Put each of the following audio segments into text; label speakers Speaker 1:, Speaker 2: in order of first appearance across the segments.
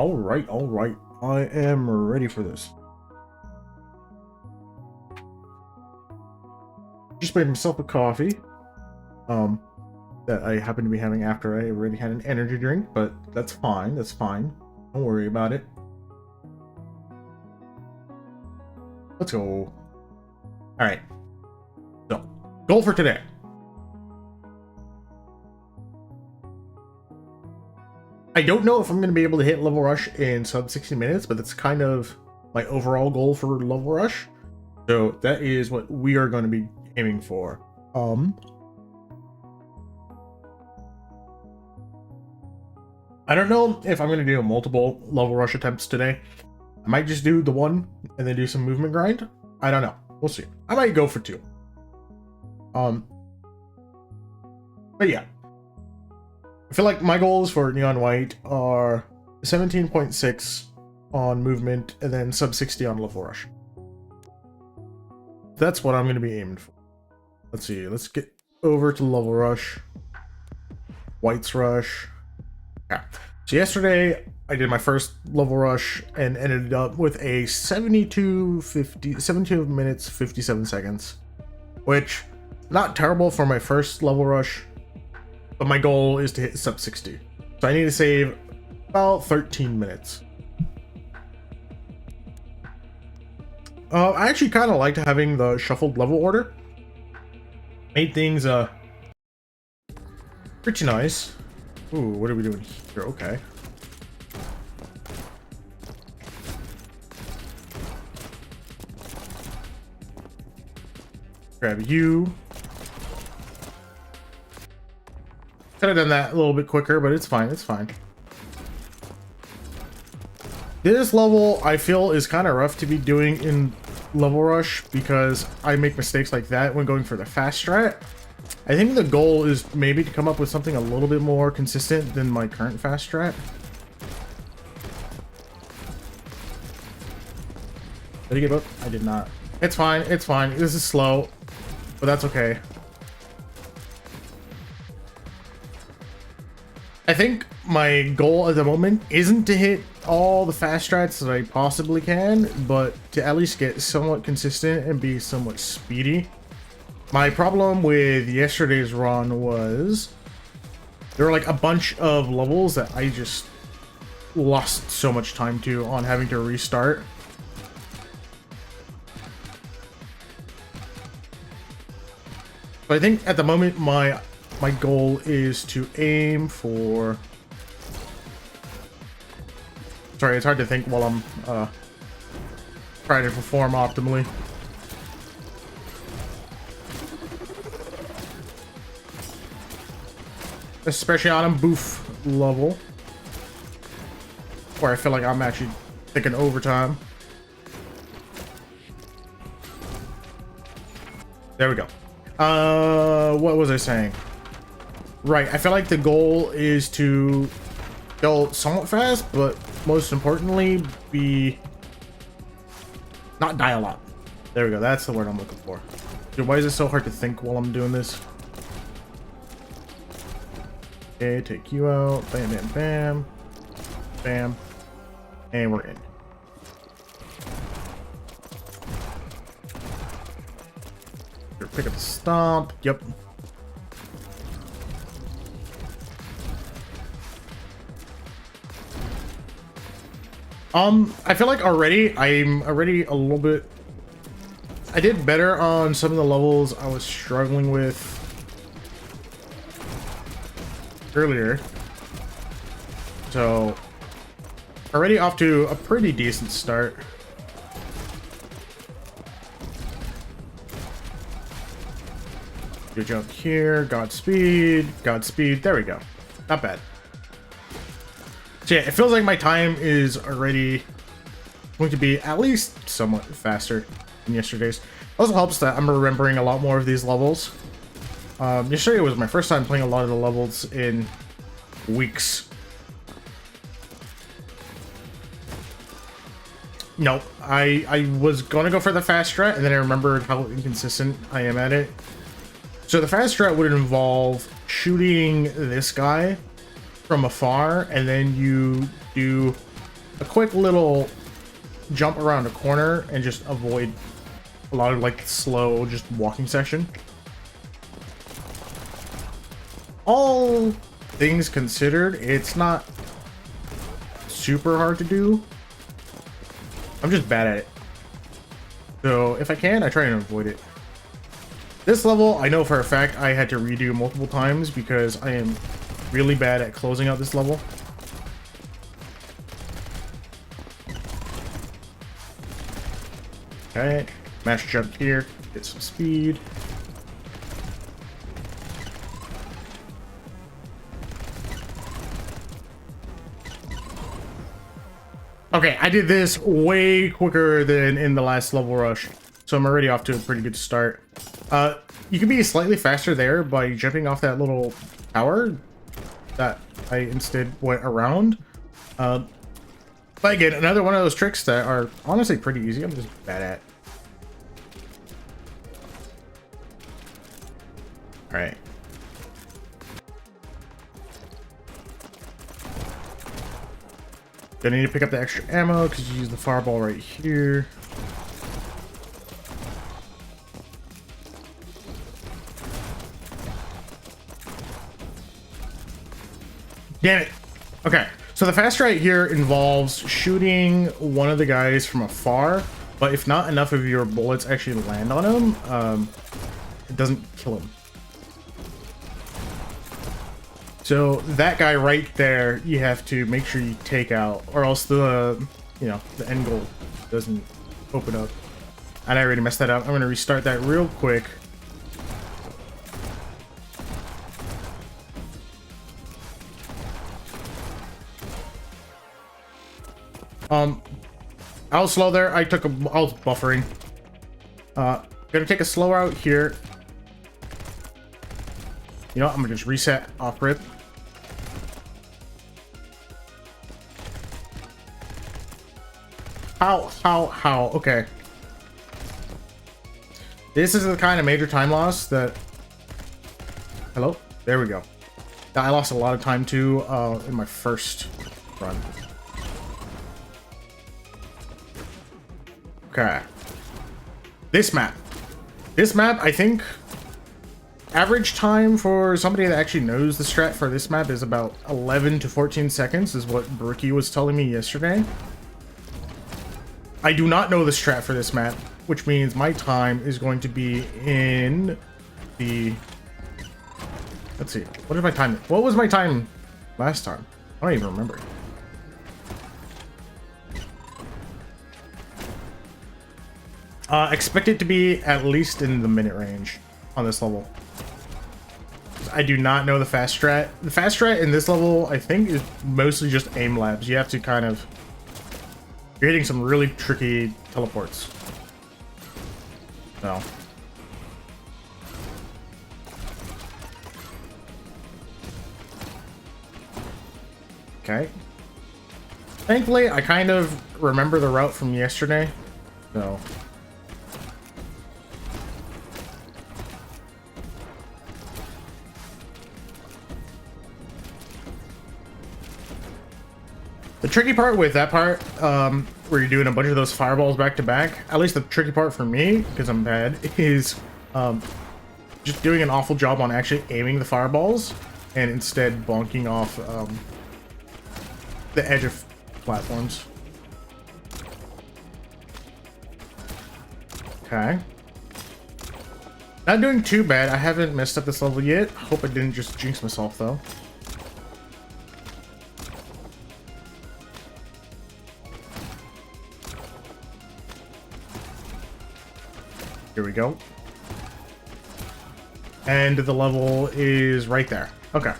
Speaker 1: All right. I am ready for this. Just made myself a coffee. That I happen to be having after I already had an energy drink, but that's fine. That's fine. Don't worry about it. Let's go. All right. So, goal for today. I don't know if I'm going to be able to hit level rush in sub 60 minutes, but that's kind of my overall goal for level rush. So that is what we are going to be aiming for. I don't know if I'm going to do multiple level rush attempts today. I might just do the one and then do some movement grind. I don't know. We'll see. I might go for two. But yeah. I feel like my goals for Neon White are 17.6 on movement and then sub 60 on level rush. That's what I'm going to be aiming for. Let's see. Let's get over to level rush. White's rush. Yeah. So yesterday I did my first level rush and ended up with a 72 minutes 57 seconds, which not terrible for my first level rush, but my goal is to hit sub 60. So I need to save about 13 minutes. I actually kind of liked having the shuffled level order. Made things pretty nice. Ooh, what are we doing here? Okay. Grab you. Could have done that a little bit quicker, but it's fine. It's fine. This level, I feel, is kind of rough to be doing in level rush because I make mistakes like that when going for the fast strat. I think the goal is maybe to come up with something a little bit more consistent than my current fast strat. Did I give up? I did not. It's fine. It's fine. This is slow, but that's okay. I think my goal at the moment isn't to hit all the fast strats that I possibly can, but to at least get somewhat consistent and be somewhat speedy. My problem with yesterday's run was there were like a bunch of levels that I just lost so much time to on having to restart. But I think at the moment my goal is to aim for... Sorry, it's hard to think while I'm trying to perform optimally. Especially on a boof level, where I feel like I'm actually thinking overtime. There we go. What was I saying? Right, I feel like the goal is to go somewhat fast, but most importantly, not die a lot. There we go, that's the word I'm looking for. Dude, why is it so hard to think while I'm doing this? Okay, take you out. Bam, bam, bam. Bam. And we're in. Here, pick up the stomp. Yep. I feel like I'm already a little bit... I did better on some of the levels I was struggling with earlier, so already off to a pretty decent start. Good jump here. Godspeed. Godspeed. There we go. Not bad. So yeah, it feels like my time is already going to be at least somewhat faster than yesterday's. It also helps that I'm remembering a lot more of these levels. Yesterday was my first time playing a lot of the levels in weeks. No, I was going to go for the fast strat, and then I remembered how inconsistent I am at it. So the fast strat would involve shooting this guy from afar, and then you do a quick little jump around a corner and just avoid a lot of like slow just walking section. All things considered, it's not super hard to do. I'm just bad at it. So if I can, I try and avoid it. This level, I know for a fact I had to redo multiple times because I am really bad at closing out this level. Okay, mash jump here, get some speed. Okay, I did this way quicker than in the last level rush, so I'm already off to a pretty good start. You can be slightly faster there by jumping off that little tower that I instead went around. But again, another one of those tricks that are honestly pretty easy. I'm just bad at. All right. Gonna need to pick up the extra ammo because you use the fireball right here. Damn it. Okay, so the fast right here involves shooting one of the guys from afar, but if not enough of your bullets actually land on him, it doesn't kill him. So that guy right there, you have to make sure you take out, or else the, you know, the end goal doesn't open up. And I already messed that up. I'm gonna restart that real quick. I was slow there. I was buffering. Gonna take a slow route here. You know what? I'm gonna just reset off rip. How? Okay. This is the kind of major time loss that... Hello? There we go. I lost a lot of time too in my first run. Okay. This map, I think average time for somebody that actually knows the strat for this map is about 11 to 14 seconds is what Brookie was telling me yesterday. I do not know the strat for this map, which means my time is going to be in the... Let's see. What did my time... What was my time last time? I don't even remember. Expect it to be at least in the minute range on this level. I do not know the fast strat. The fast strat in this level, I think, is mostly just aim labs. You have to kind of... You're hitting some really tricky teleports. No. Okay. Thankfully, I kind of remember the route from yesterday, so... The tricky part with that part, where you're doing a bunch of those fireballs back to back, at least the tricky part for me, because I'm bad, is just doing an awful job on actually aiming the fireballs and instead bonking off the edge of platforms. Okay. Not doing too bad. I haven't messed up this level yet. Hope I didn't just jinx myself though. Here we go. And the level is right there. Okay.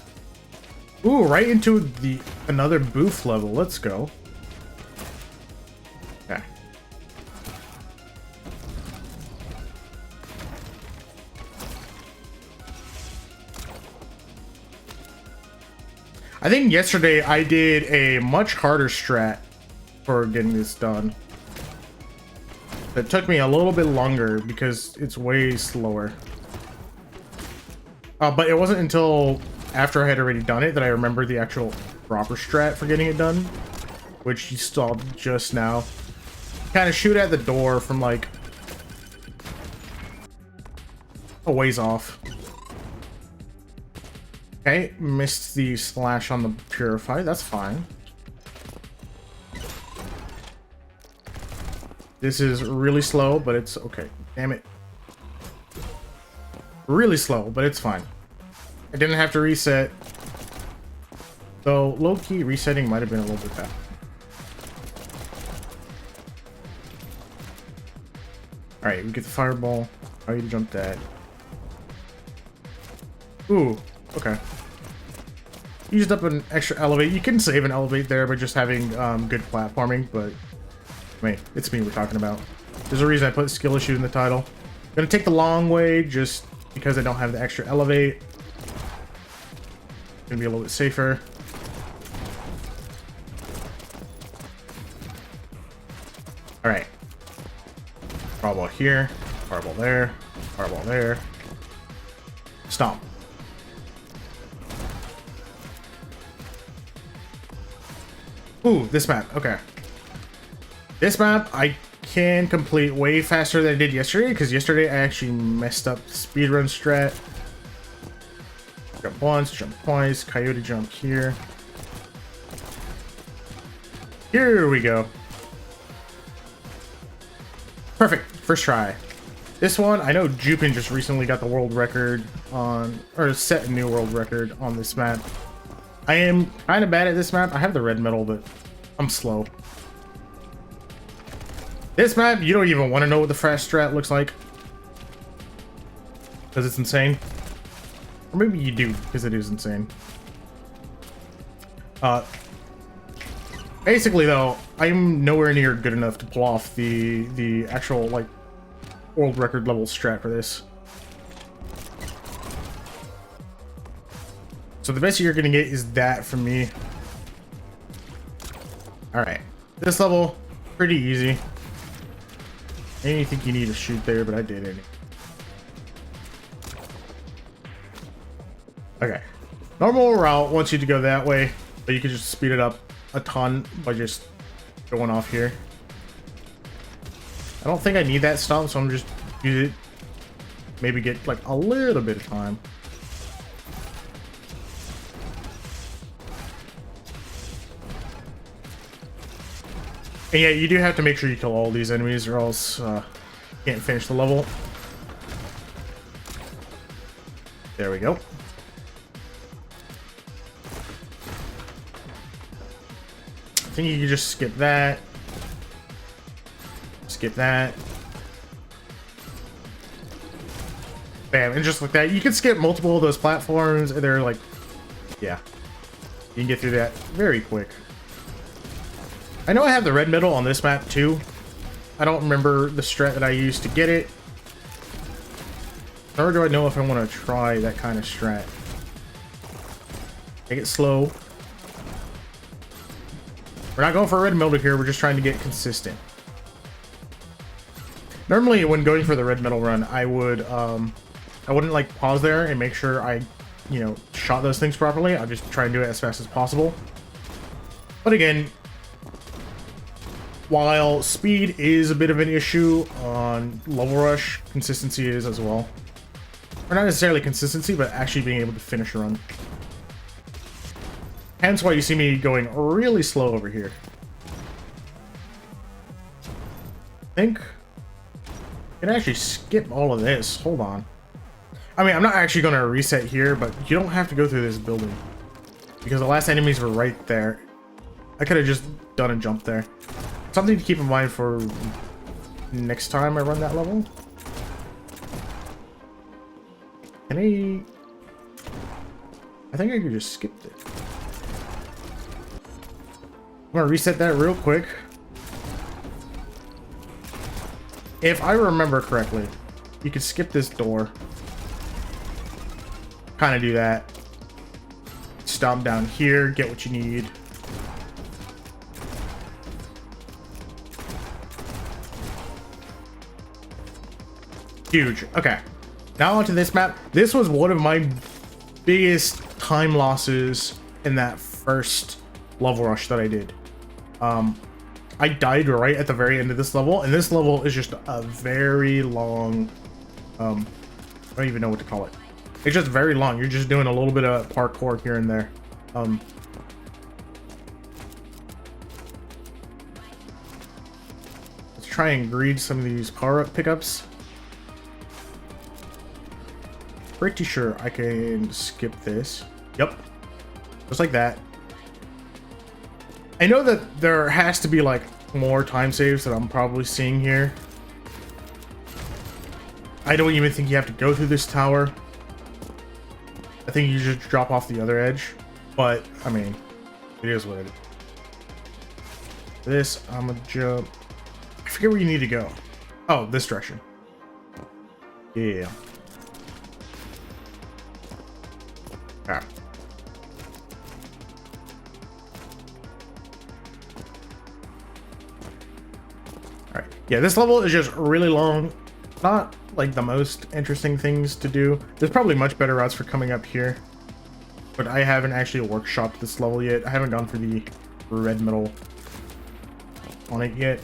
Speaker 1: Ooh, right into the another booth level. Let's go. Okay. I think yesterday I did a much harder strat for getting this done. It took me a little bit longer because it's way slower. But it wasn't until after I had already done it that I remembered the actual proper strat for getting it done. which you saw just now. Kind of shoot at the door from like a ways off. Okay, missed the slash on the purify. That's fine. This is really slow, but it's okay. Damn it. Really slow, but it's fine. I didn't have to reset. Though low-key resetting might have been a little bit bad. Alright, we get the fireball. How you jump that? Ooh, okay. Used up an extra elevate. You can save an elevate there by just having good platforming, but wait, it's me we're talking about. There's a reason I put skill issue in the title. Gonna take the long way just because I don't have the extra elevate. Gonna be a little bit safer. Alright. Fireball here, fireball there, fireball there. Stomp. Ooh, this map. Okay. This map I can complete way faster than I did yesterday, because yesterday I actually messed up the speedrun strat. Jump once, jump twice, coyote jump here. Here we go. Perfect. First try. This one, I know Jupin just recently got the world record on, or set a new world record on this map. I am kind of bad at this map. I have the red medal, but I'm slow. This map, you don't even want to know what the fast strat looks like, because it's insane. Or maybe you do, because it is insane. Basically, though, I'm nowhere near good enough to pull off the actual, like, world record level strat for this. So the best you're gonna get is that from me. Alright. This level, pretty easy. I didn't think you need to shoot there, but I did it. Okay. Normal route wants you to go that way, but you can just speed it up a ton by just going off here. I don't think I need that stomp, so I'm just use it. Maybe get like a little bit of time. And yeah, you do have to make sure you kill all these enemies, or else you can't finish the level. There we go. I think you can just skip that. Skip that. Bam, and just like that. You can skip multiple of those platforms, and they're like, yeah. You can get through that very quick. I know I have the red medal on this map too. I don't remember the strat that I used to get it. Nor do I know if I want to try that kind of strat. Make it slow. We're not going for a red medal here, we're just trying to get consistent. Normally when going for the red medal run, I wouldn't like pause there and make sure I, you know, shot those things properly. I'll just try and do it as fast as possible. But again, while speed is a bit of an issue on level rush, consistency is as well. Or not necessarily consistency, but actually being able to finish a run. Hence why you see me going really slow over here. I think I can actually skip all of this. Hold on. I mean, I'm not actually going to reset here, but you don't have to go through this building, because the last enemies were right there. I could have just done a jump there. Something to keep in mind for next time I run that level. Can I think I could just skip it. I'm gonna reset that real quick. If I remember correctly, you could skip this door. Kind of do that. Stomp down here, get what you need. Huge. Okay. Now onto this map. This was one of my biggest time losses in that first level rush that I did. I died right at the very end of this level, and this level is just a very long, I don't even know what to call it. It's just very long. You're just doing a little bit of parkour here and there. Let's try and greed some of these power-up pickups. Pretty sure I can skip this. Yep. Just like that. I know that there has to be like more time saves that I'm probably seeing here. I don't even think you have to go through this tower. I think you just drop off the other edge. But, I mean, it is what it is. This, I'm gonna jump. I forget where you need to go. Oh, this direction. Yeah. Okay. Alright. Yeah, this level is just really long. Not like the most interesting things to do. There's probably much better routes for coming up here. But I haven't actually workshopped this level yet. I haven't gone for the red metal on it yet.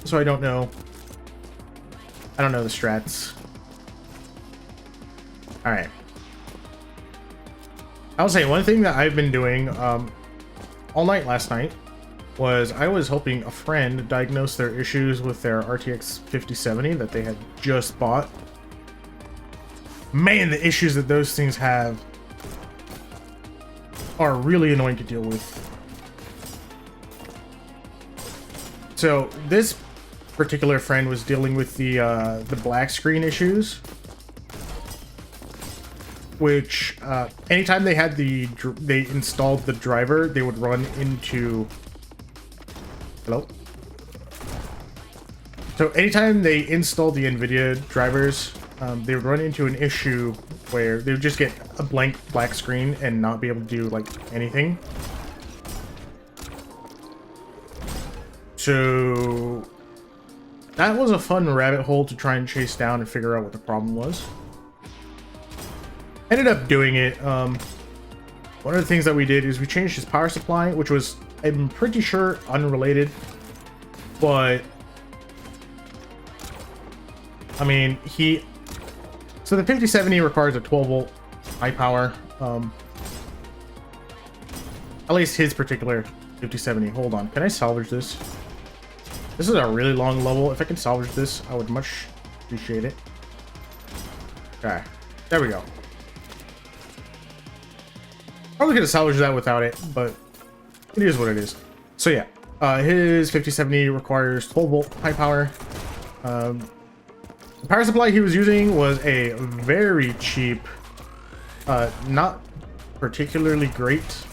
Speaker 1: So I don't know. I don't know the strats. Alright. I'll say one thing that I've been doing all night last night was I was helping a friend diagnose their issues with their RTX 5070 that they had just bought. Man, the issues that those things have are really annoying to deal with. So this particular friend was dealing with the black screen issues, which anytime they had they installed the driver, they would run into. Hello? So anytime they installed the NVIDIA drivers, they would run into an issue where they would just get a blank black screen and not be able to do like anything. So that was a fun rabbit hole to try and chase down and figure out what the problem was. Ended up doing it. One of the things that we did is we changed his power supply, which was, I'm pretty sure, unrelated, but I mean, so the 5070 requires a 12 volt high power, at least his particular 5070. Hold on, can I salvage this? This is a really long level. If I can salvage this, I would much appreciate it. Okay, there we go. Probably could have salvaged that without it, but it is what it is. So yeah, his 5070 requires 12 volt high power. The power supply he was using was a very cheap, not particularly great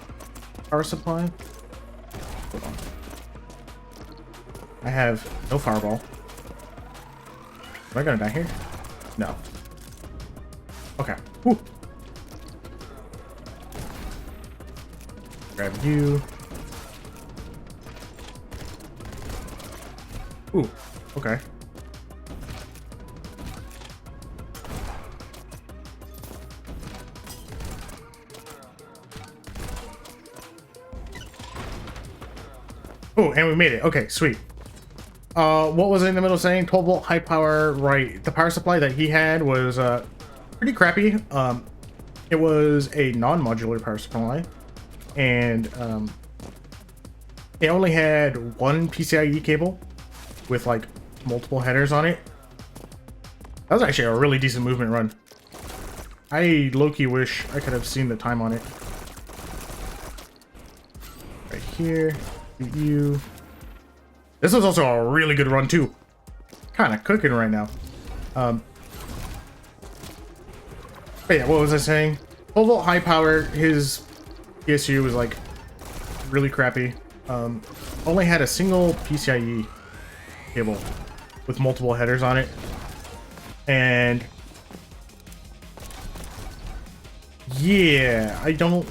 Speaker 1: power supply. Hold on. I have no fireball. Am I gonna die here? No. Okay. Whew. Grab you. Ooh, okay. Oh, and we made it. Okay, sweet. What was I in the middle saying? 12 volt high power, right. The power supply that he had was pretty crappy. It was a non-modular power supply, and it only had one PCIe cable with like multiple headers on it. That was actually a really decent movement run. I low-key wish I could have seen the time on it. Right here, you. This was also a really good run too. Kind of cooking right now. But yeah, what was I saying? 12 volt high power. His PSU was like really crappy. Only had a single PCIe cable with multiple headers on it, and yeah, I didn't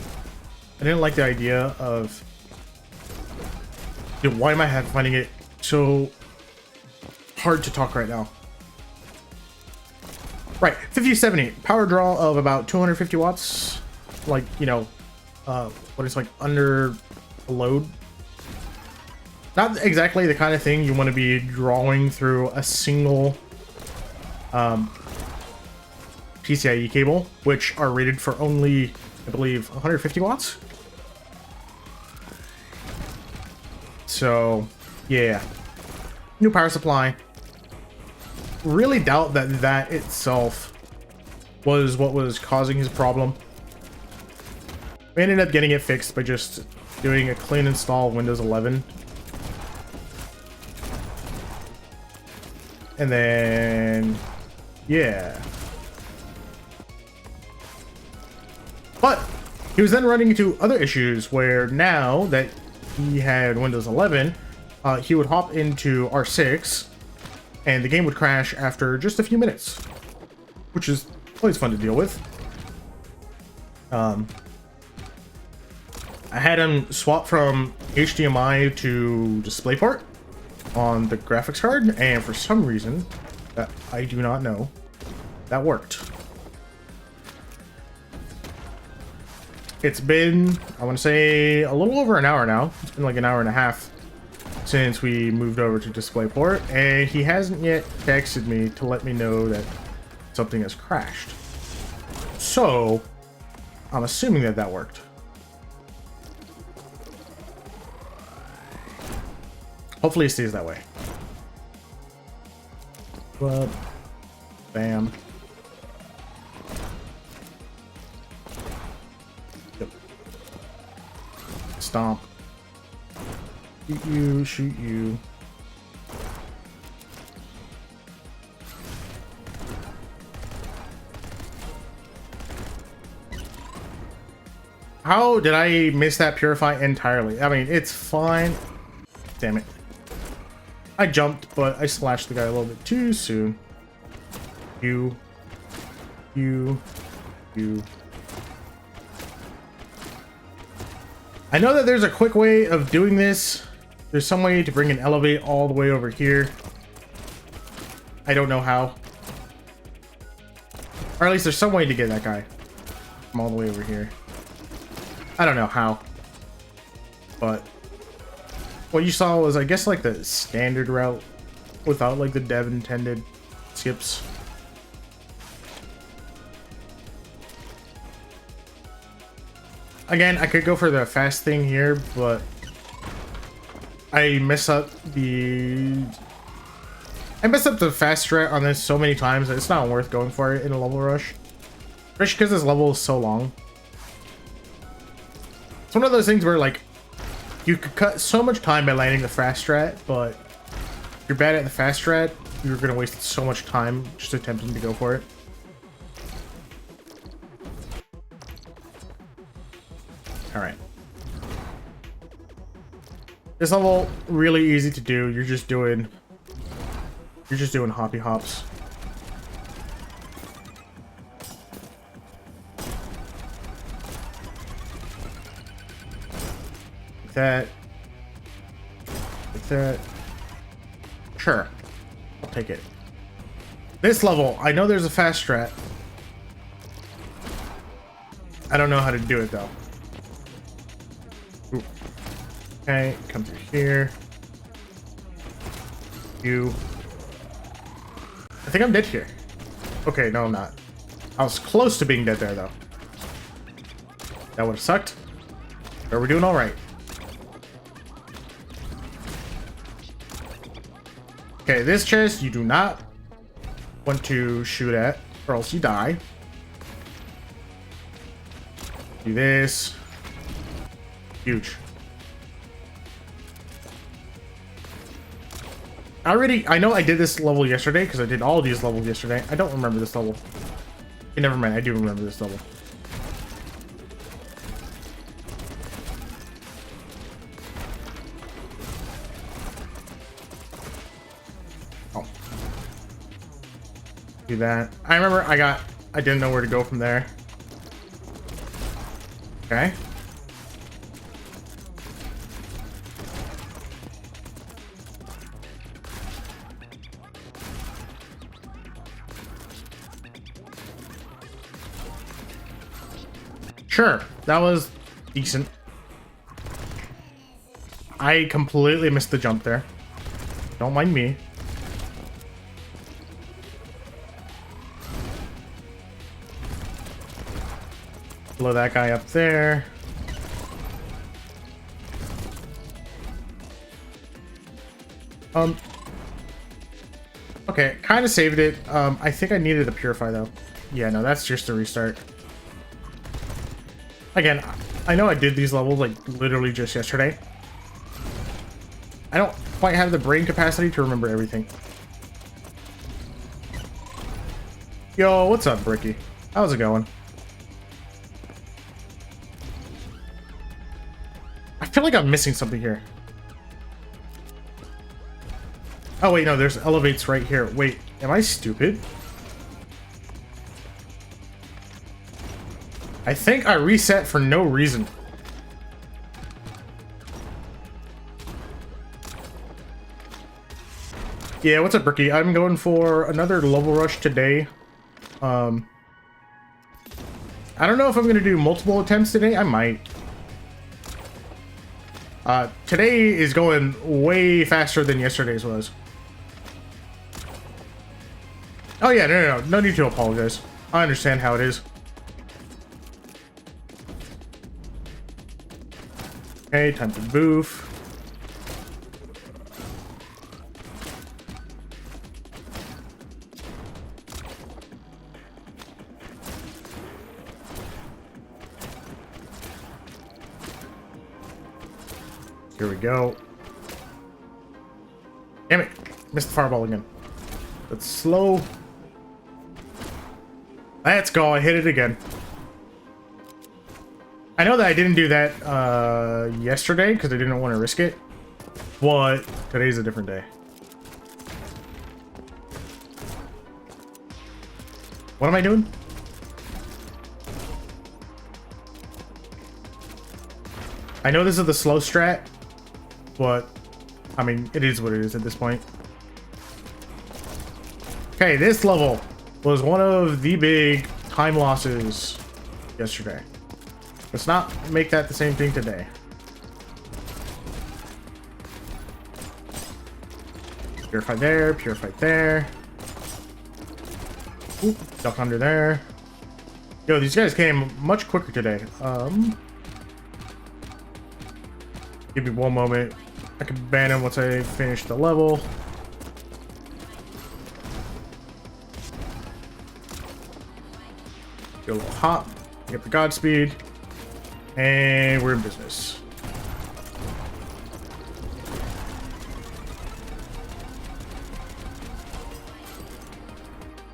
Speaker 1: like the idea of, dude, why am I finding it so hard to talk right now? Right, 5070 power draw of about 250 watts, like, you know, what is like under a load. Not exactly the kind of thing you want to be drawing through a single PCIe cable, which are rated for only, I believe, 150 watts. So, yeah. New power supply. Really doubt that that itself was what was causing his problem. We ended up getting it fixed by just doing a clean install of Windows 11. And then, yeah. But he was then running into other issues where now that he had Windows 11, he would hop into R6 and the game would crash after just a few minutes, which is always fun to deal with. I had him swap from HDMI to DisplayPort on the graphics card, and for some reason that I do not know, that worked. It's been, I want to say, a little over an hour now. It's been like an hour and a half since we moved over to DisplayPort, and he hasn't yet texted me to let me know that something has crashed. So I'm assuming that that worked. Hopefully it stays that way. But bam. Yep. Stomp. Shoot you, shoot you. How did I miss that purify entirely? I mean, it's fine. Damn it. I jumped, but I slashed the guy a little bit too soon. You. I know that there's a quick way of doing this. There's some way to bring an elevate all the way over here. I don't know how. Or at least there's some way to get that guy from all the way over here. I don't know how. But what you saw was, I guess, like the standard route without like the dev intended skips. Again, I could go for the fast thing here, but I mess up the fast strat on this so many times that it's not worth going for it in a level rush. Especially because this level is so long. It's one of those things where, like, you could cut so much time by landing the fast strat, but if you're bad at the fast strat, you're going to waste so much time just attempting to go for it. Alright. This level, really easy to do. You're just doing hoppy hops. Like that. Like that. Sure. I'll take it. This level, I know there's a fast strat. I don't know how to do it though. Ooh. Okay, come through here. You. I think I'm dead here. Okay, no, I'm not. I was close to being dead there, though. That would have sucked. But we're doing all right. Okay, this chest you do not want to shoot at, or else you die. Do this. Huge. I know I did this level yesterday because I did all of these levels yesterday. I don't remember this level. Okay, never mind, I do remember this level. Oh. Do that. I remember I didn't know where to go from there. Okay. Sure, that was decent. I completely missed the jump there. Don't mind me. Blow that guy up there. Okay, kind of saved it. I think I needed to purify though. Yeah, no, that's just a restart. Again, I know I did these levels like literally just yesterday. I don't quite have the brain capacity to remember everything. Yo, what's up, Bricky? How's it going? I feel like I'm missing something here. Oh wait, no, there's elevates right here. Wait, am I stupid? I think I reset for no reason. Yeah, what's up, Bricky? I'm going for another level rush today. I don't know if I'm gonna do multiple attempts today. I might. Today is going way faster than yesterday's was. Oh yeah, no need to apologize. I understand how it is. Okay, time to boof. Here we go. Damn it! Missed the fireball again. Let's slow. Let's go. I hit it again. I know that I didn't do that yesterday because I didn't want to risk it, but today's a different day. What am I doing? I know this is the slow strat, but I mean, it is what it is at this point. Okay, this level was one of the big time losses yesterday. Let's not make that the same thing today. Purify there, purify there. Ooh, duck under there. Yo, these guys came much quicker today. Give me one moment. I can ban him once I finish the level. Get a little hop. Get the Godspeed. And we're in business.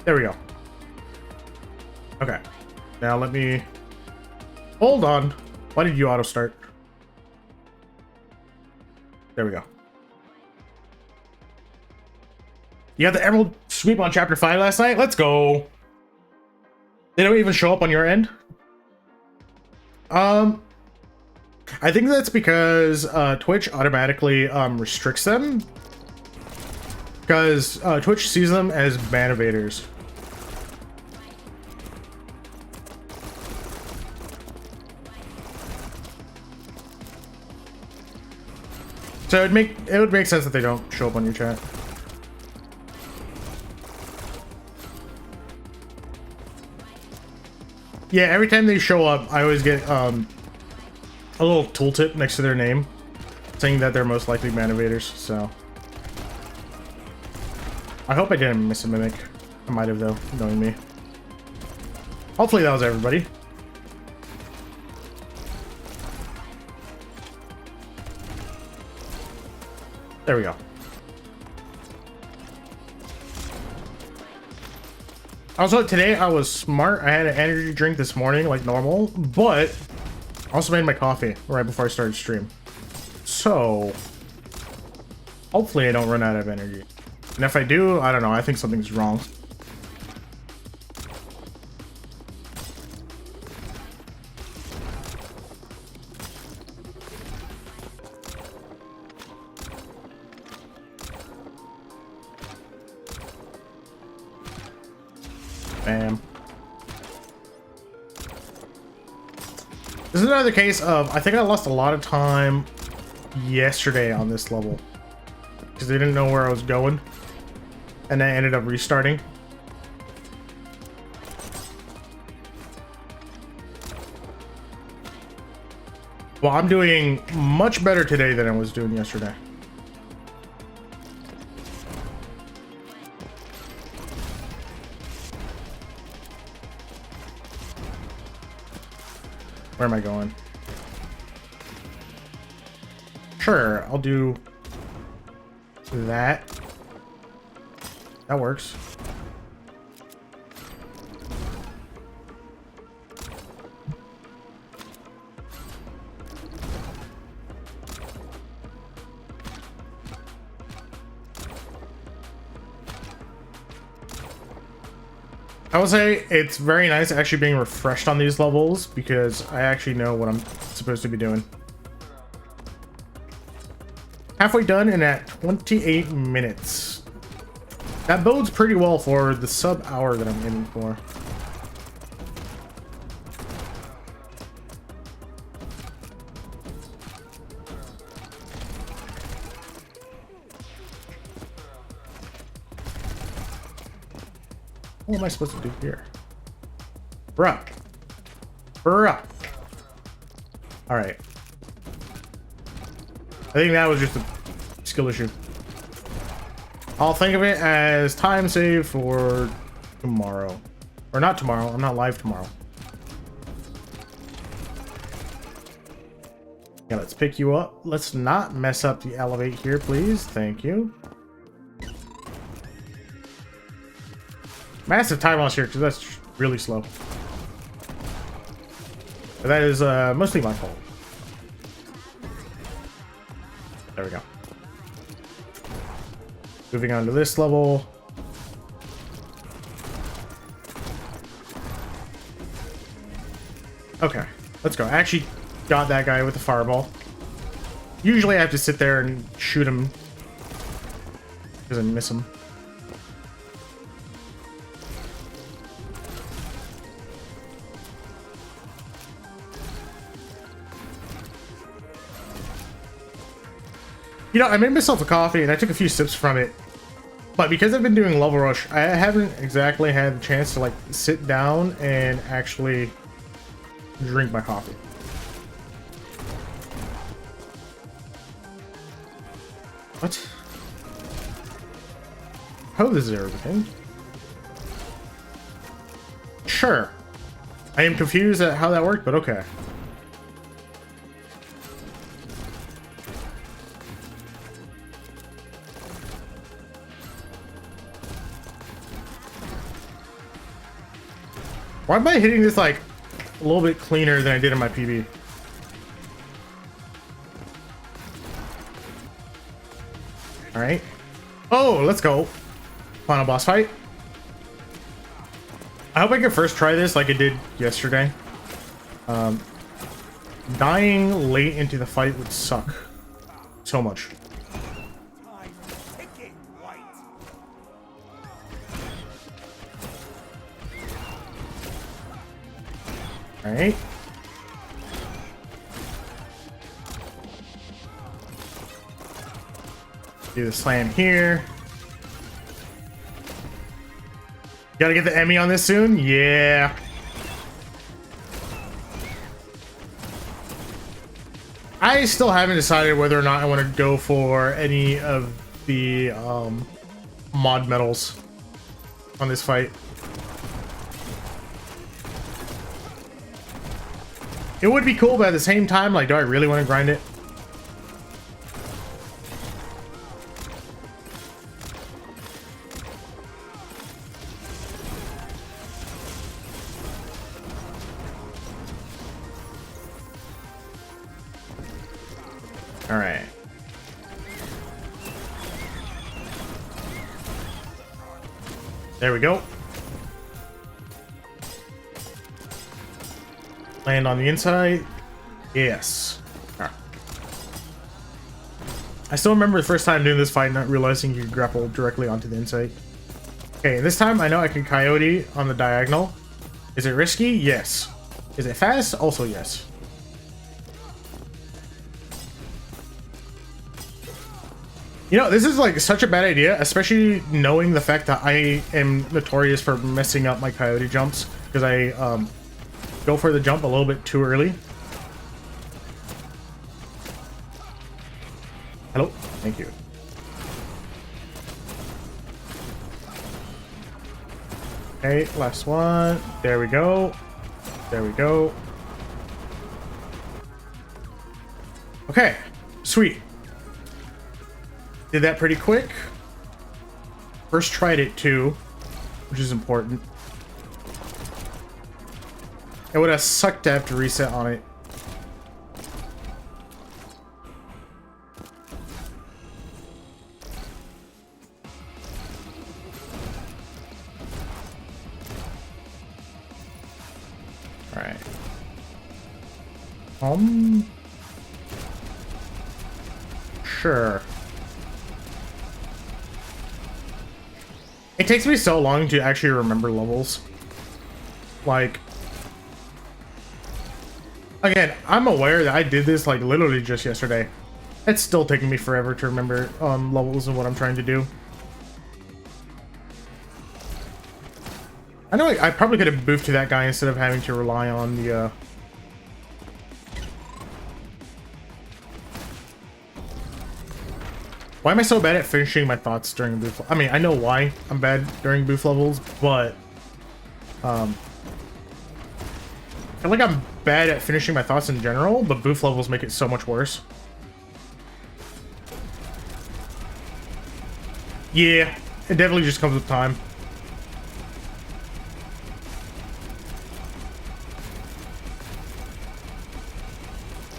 Speaker 1: There we go. Okay. Now let me... Hold on. Why did you auto start? There we go. You got the Emerald Sweep on Chapter 5 last night? Let's go. They don't even show up on your end? I think that's because Twitch automatically restricts them. Because Twitch sees them as ban evaders. So it would make sense that they don't show up on your chat. Yeah, every time they show up, I always get a little tooltip next to their name saying that they're most likely man evaders, so I hope I didn't miss a mimic. I might have though, knowing me. Hopefully that was everybody. There we go. Also, today I was smart. I had an energy drink this morning like normal, but I also made my coffee right before I started stream. So, hopefully I don't run out of energy. And if I do, I don't know. I think something's wrong. Bam. This is another case of, I think I lost a lot of time yesterday on this level because they didn't know where I was going, and I ended up restarting. Well, I'm doing much better today than I was doing yesterday. Where am I going? Sure, I'll do that. That works. I will say it's very nice actually being refreshed on these levels because I actually know what I'm supposed to be doing. Halfway done and at 28 minutes. That bodes pretty well for the sub hour that I'm aiming for. What am I supposed to do here? Bruh. Bruh. Alright. I think that was just a skill issue. I'll think of it as time save for tomorrow. Or not tomorrow. I'm not live tomorrow. Yeah, let's pick you up. Let's not mess up the elevate here, please. Thank you. Massive time loss here because that's really slow. But that is mostly my fault. There we go. Moving on to this level. Okay, let's go. I actually got that guy with the fireball. Usually I have to sit there and shoot him because I miss him. You know, I made myself a coffee and I took a few sips from it, but because I've been doing level rush, I haven't exactly had the chance to like sit down and actually drink my coffee. What? Oh, this is everything. Sure. I am confused at how that worked, but okay. Why am I hitting this like a little bit cleaner than I did in my PB? All right. Oh, let's go. Final boss fight. I hope I can first try this like I did yesterday. Dying late into the fight would suck so much. All right. Do the slam here. Gotta get the Emmy on this soon? Yeah. I still haven't decided whether or not I want to go for any of the mod medals on this fight. It would be cool, but at the same time, like, do I really want to grind it? All right. There we go. Land on the inside. Yes. Right. I still remember the first time doing this fight, not realizing you could grapple directly onto the inside. Okay, this time I know I can coyote on the diagonal. Is it risky? Yes. Is it fast? Also yes. You know, this is like such a bad idea, especially knowing the fact that I am notorious for messing up my coyote jumps because I go for the jump a little bit too early. Hello, thank you. Okay, last one. There we go. There we go. Okay, sweet. Did that pretty quick. First tried it too, which is important. It would have sucked to have to reset on it. All right. Sure. It takes me so long to actually remember levels. Like, again, I'm aware that I did this like literally just yesterday. It's still taking me forever to remember levels and what I'm trying to do. I know I probably could have boofed to that guy instead of having to rely on the Why am I so bad at finishing my thoughts during boof? I mean, I know why I'm bad during boof levels, but I feel like I'm bad at finishing my thoughts in general, but boof levels make it so much worse. Yeah, it definitely just comes with time.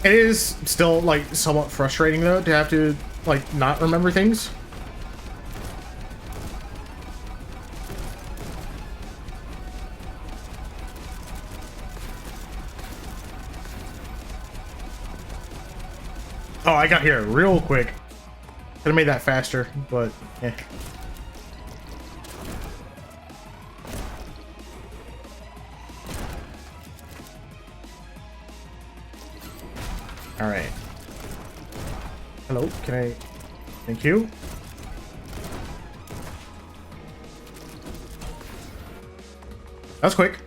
Speaker 1: It is still like somewhat frustrating though to have to like not remember things. Oh, I got here real quick. Could have made that faster, but eh. All right. Hello, can I? Thank you. That's quick.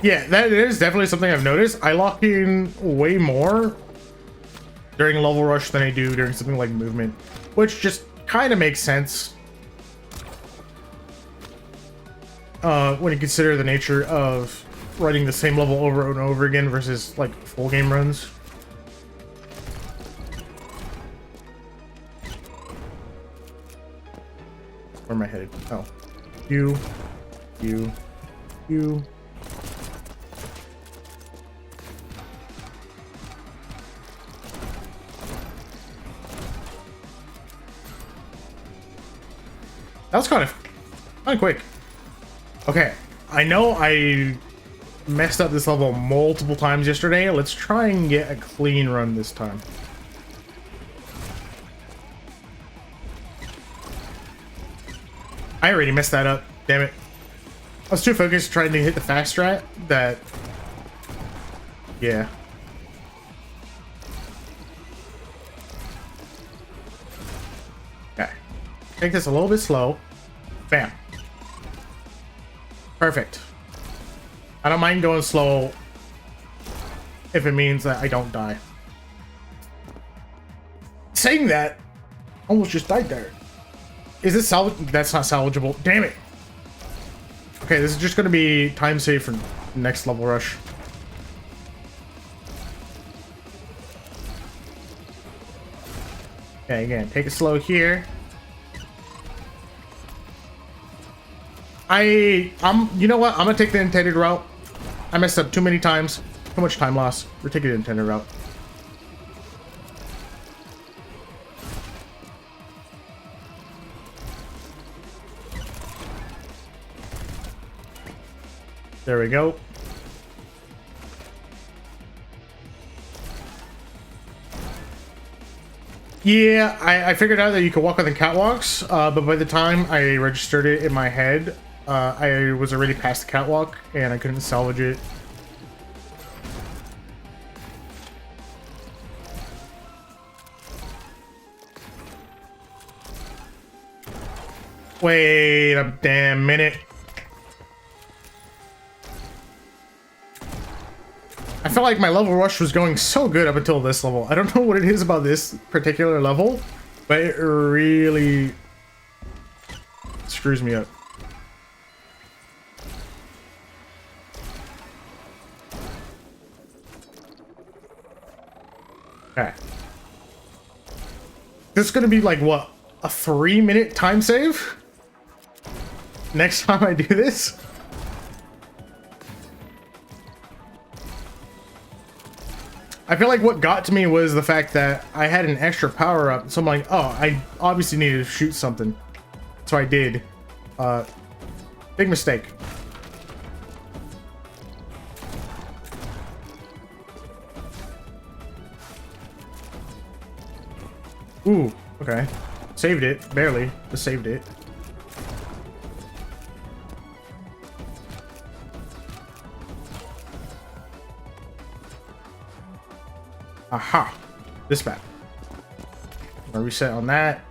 Speaker 1: Yeah, that is definitely something I've noticed. I lock in way more during level rush than I do during something like movement, which just kind of makes sense when you consider the nature of running the same level over and over again versus like full game runs. Where am I headed? Oh, you. That was kind of quick. Okay, I know I messed up this level multiple times yesterday. Let's try and get a clean run this time. I already messed that up. Damn it. I was too focused trying to hit the fast strat that... Yeah. Okay. Take this a little bit slow. Bam. Perfect. I don't mind going slow if it means that I don't die. Saying that, almost just died there. Is this salvage? That's not salvageable. Damn it. Okay, this is just going to be time save for next level rush. Okay, again, take it slow here. You know what? I'm gonna take the intended route. I messed up too many times. Too much time loss. We're taking the intended route. There we go. Yeah, I figured out that you could walk on the catwalks, but by the time I registered it in my head, I was already past the catwalk and I couldn't salvage it. Wait a damn minute. I felt like my level rush was going so good up until this level. I don't know what it is about this particular level, but it really screws me up. Okay. This is gonna be like, what, a 3-minute time save? Next time I do this? I feel like what got to me was the fact that I had an extra power up, so I'm like, oh, I obviously needed to shoot something. So I did. Big mistake. Ooh, okay. Saved it, barely. Just saved it. Aha! This map. Gonna reset on that.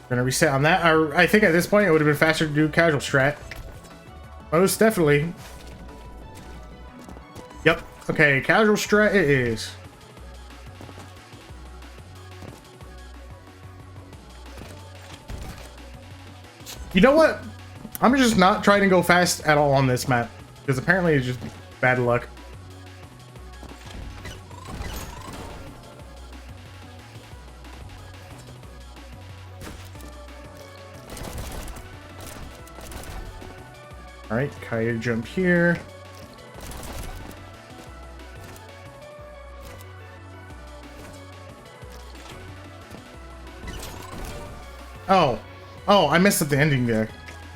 Speaker 1: Gonna reset on that. I think at this point it would have been faster to do casual strat. Most definitely. Yep. Okay, casual strat it is. You know what? I'm just not trying to go fast at all on this map, because apparently it's just bad luck. All right, coyote jump here. Oh, I missed at the ending there.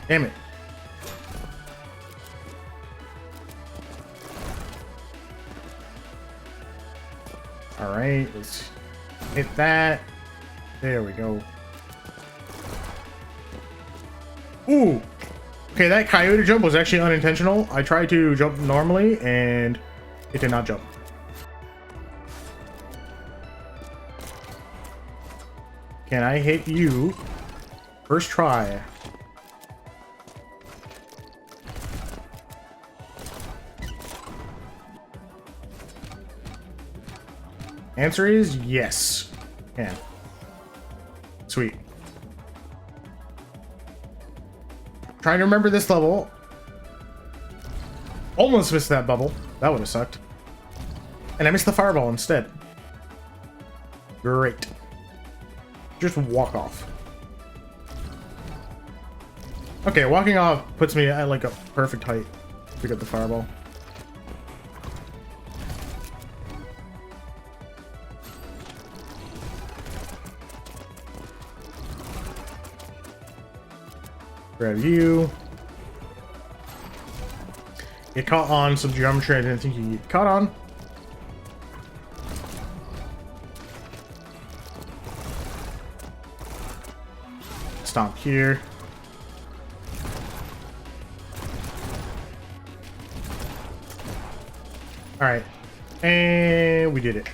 Speaker 1: Damn it. All right, let's hit that. There we go. Ooh. Okay, that coyote jump was actually unintentional. I tried to jump normally and it did not jump. Can I hit you? First try. Answer is yes. Can. Sweet. Trying to remember this level. Almost missed that bubble. That would have sucked. And I missed the fireball instead. Great. Just walk off. Okay, walking off puts me at like a perfect height to get the fireball. Grab you. Get caught on some geometry I didn't think you get caught on. Stomp here. All right, and we did it.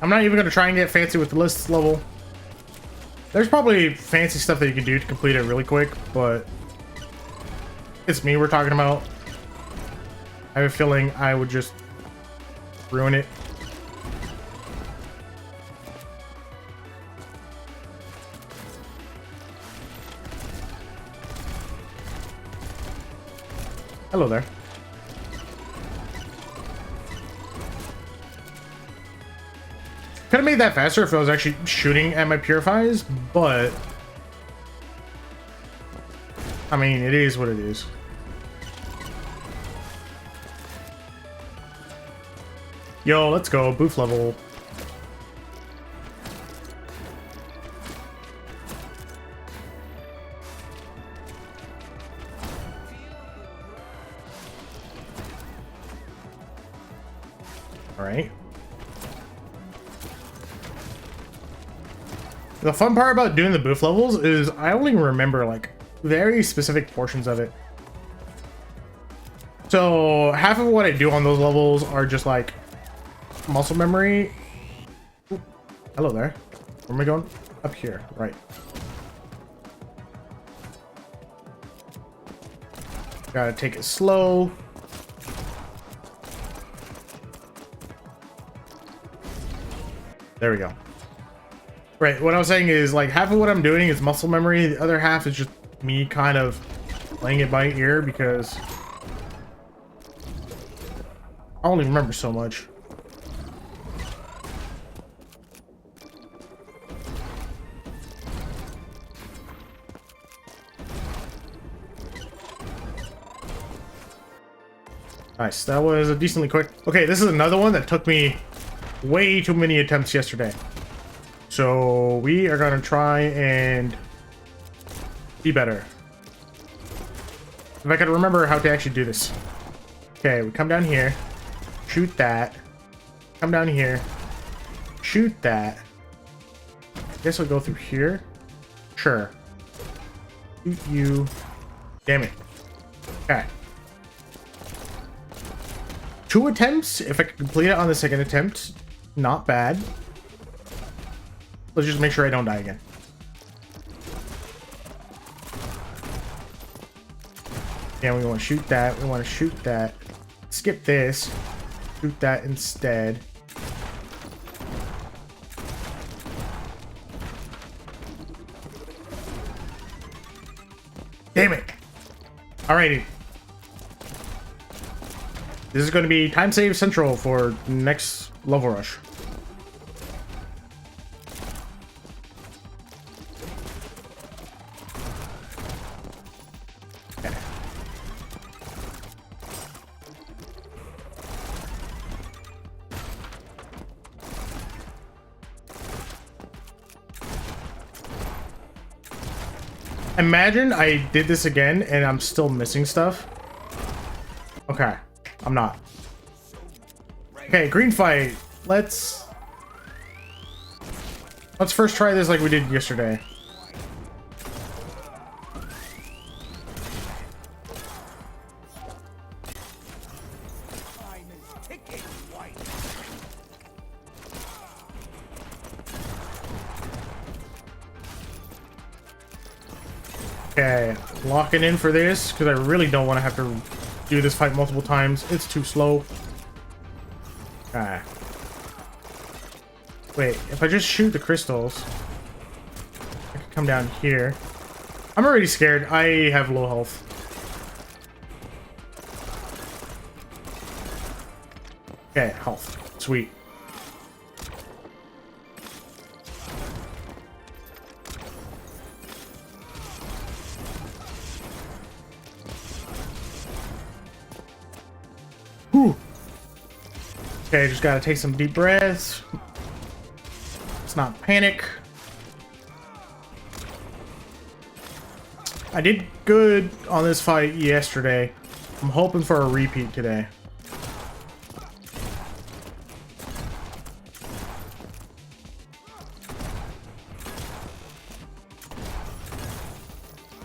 Speaker 1: I'm not even gonna try and get fancy with the list level. There's probably fancy stuff that you can do to complete it really quick, but it's me we're talking about. I have a feeling I would just ruin it. Hello there. Could have made that faster if I was actually shooting at my purifies, but I mean, it is what it is. Yo, let's go. Booth level. All right. The fun part about doing the booth levels is I only remember like very specific portions of it. So half of what I do on those levels are just like muscle memory. Ooh, hello there. Where am I going? Up here, right. Gotta take it slow. There we go. Right, what I was saying is, like, half of what I'm doing is muscle memory, the other half is just me kind of playing it by ear because I only remember so much. Nice, that was a decently quick. Okay, this is another one that took me way too many attempts yesterday. So we are gonna try and be better. If I could remember how to actually do this. Okay, we come down here, shoot that, come down here, shoot that. I guess we'll go through here. Sure. Shoot you. Damn it. Okay. 2 attempts. If I can complete it on the second attempt, not bad. Let's just make sure I don't die again. Yeah, we want to shoot that. We want to shoot that. Skip this. Shoot that instead. Damn it. Alrighty. This is going to be time save central for next level rush. Okay. Imagine I did this again and I'm still missing stuff. Okay. I'm not. Okay, green fight. Let's first try this like we did yesterday. Okay, locking in for this because I really don't want to have to do this fight multiple times. It's too slow. Ah. Wait, if I just shoot the crystals, I can come down here. I'm already scared. I have low health. Okay, health. Sweet. Whew. Okay, just gotta take some deep breaths. Let's not panic. I did good on this fight yesterday. I'm hoping for a repeat today.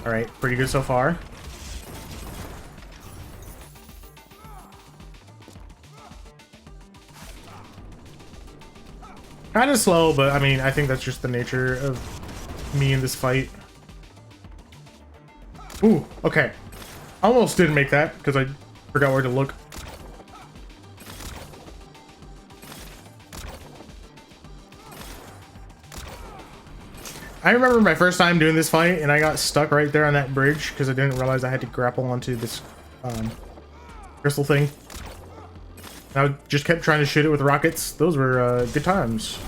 Speaker 1: All right, pretty good so far. Kind of slow, but I mean, I think that's just the nature of me in this fight. Ooh, okay. Almost didn't make that because I forgot where to look. I remember my first time doing this fight and I got stuck right there on that bridge because I didn't realize I had to grapple onto this crystal thing. I just kept trying to shoot it with rockets. Those were good times.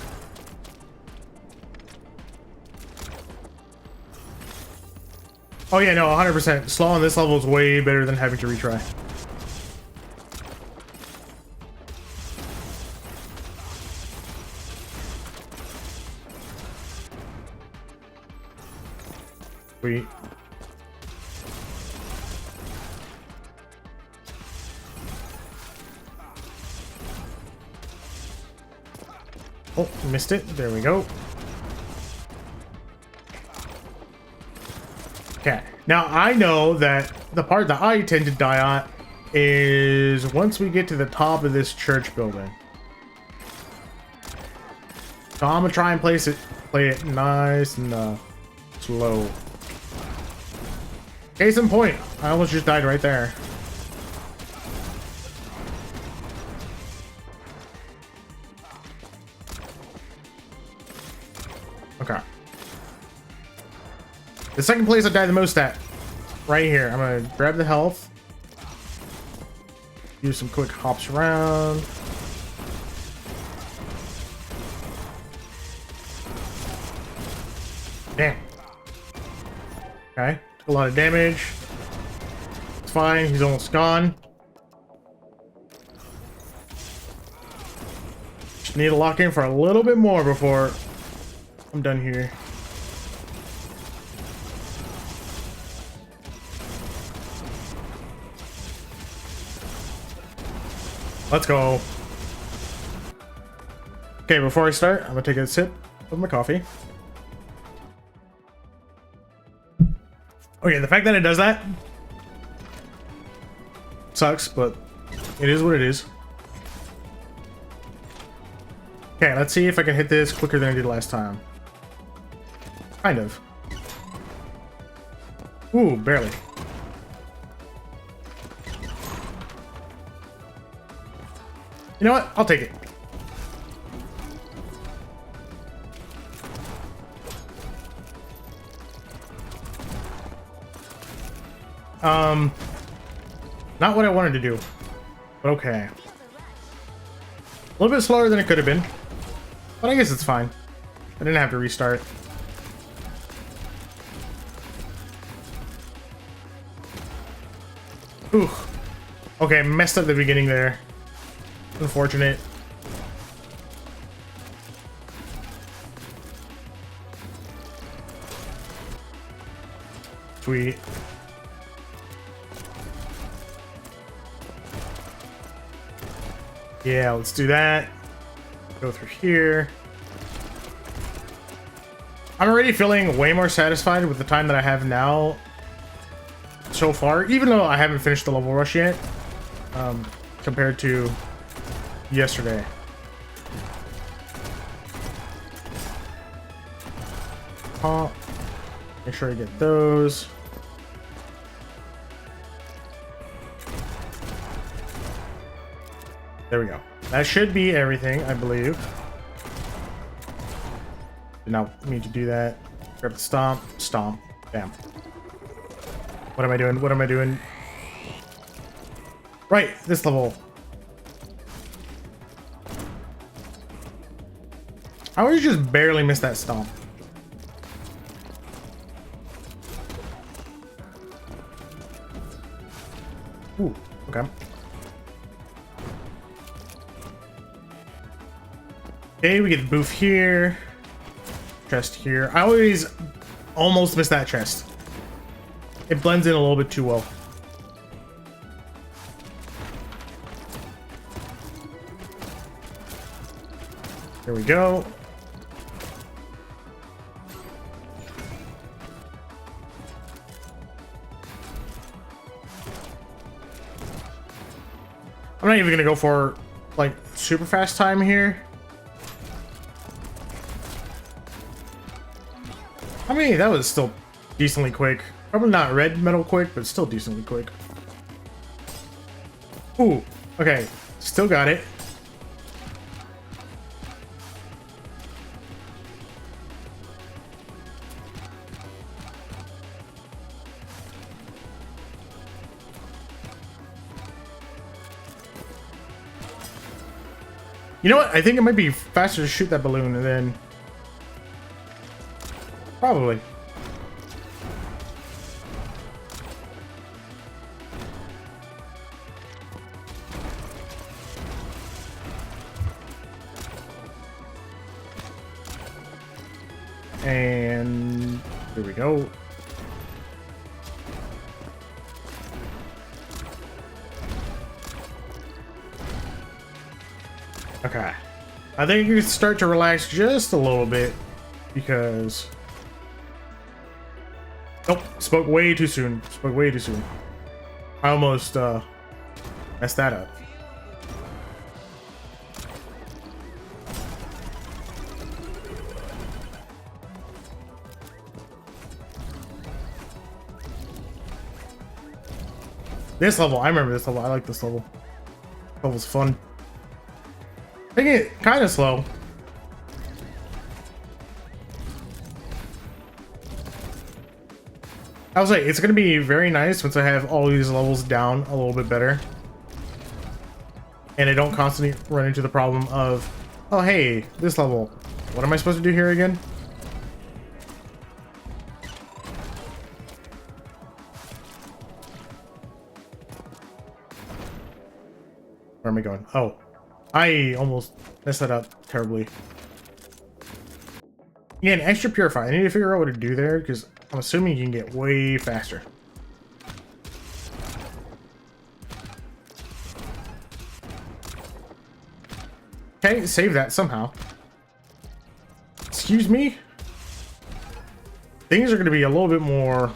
Speaker 1: Oh yeah, no, 100%. Slow on this level is way better than having to retry. Sweet. Oh, missed it. There we go. Okay. Now, I know that the part that I tend to die on is once we get to the top of this church building. So I'm gonna try and play it nice and slow. Case in point, I almost just died right there. Okay. The second place I died the most at, right here. I'm gonna grab the health. Do some quick hops around. Damn. Okay, took a lot of damage. It's fine, he's almost gone. Just need to lock in for a little bit more before I'm done here. Let's go. Okay, before I start, I'm gonna take a sip of my coffee. Okay, the fact that it does that sucks, but it is what it is. Okay, let's see if I can hit this quicker than I did last time. Kind of. Ooh, barely. You know what? I'll take it. Not what I wanted to do, but okay. A little bit slower than it could have been, but I guess it's fine. I didn't have to restart. Ooh. Okay, messed up the beginning there. Unfortunate. Sweet. Yeah, let's do that. Go through here. I'm already feeling way more satisfied with the time that I have now so far, even though I haven't finished the level rush yet, compared to yesterday. Make sure I get those. There we go. That should be everything, I believe. Did not mean to do that. Grab the stomp. Stomp. Bam. What am I doing? What am I doing? Right, this level. I always just barely missed that stomp. Ooh, okay. Okay, we get the boof here. Chest here. I always almost miss that chest. It blends in a little bit too well. There we go. I'm not even gonna go for like super fast time here. I mean, that was still decently quick. Probably not red metal quick, but still decently quick. Ooh, okay. Still got it. You know what? I think it might be faster to shoot that balloon and then... Probably. And here we go. Okay. I think you can start to relax just a little bit because... Nope, spoke way too soon. Spoke way too soon. I almost messed that up. This level, I remember this level. I like this level. This level's fun. Taking it kind of slow. I was like, it's gonna be very nice once I have all these levels down a little bit better. And I don't constantly run into the problem of, oh hey, this level. What am I supposed to do here again? Where am I going? Oh, I almost messed that up terribly. Yeah, an extra purify. I need to figure out what to do there because I'm assuming you can get way faster. Okay, save that somehow. Excuse me? Things are going to be a little bit more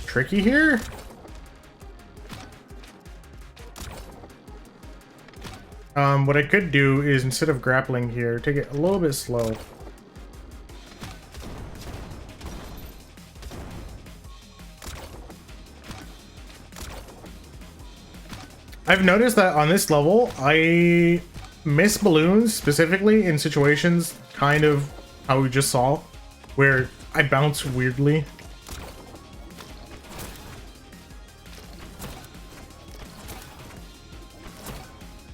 Speaker 1: tricky here. What I could do is, instead of grappling here, take it a little bit slow. I've noticed that on this level, I miss balloons, specifically in situations kind of how we just saw, where I bounce weirdly.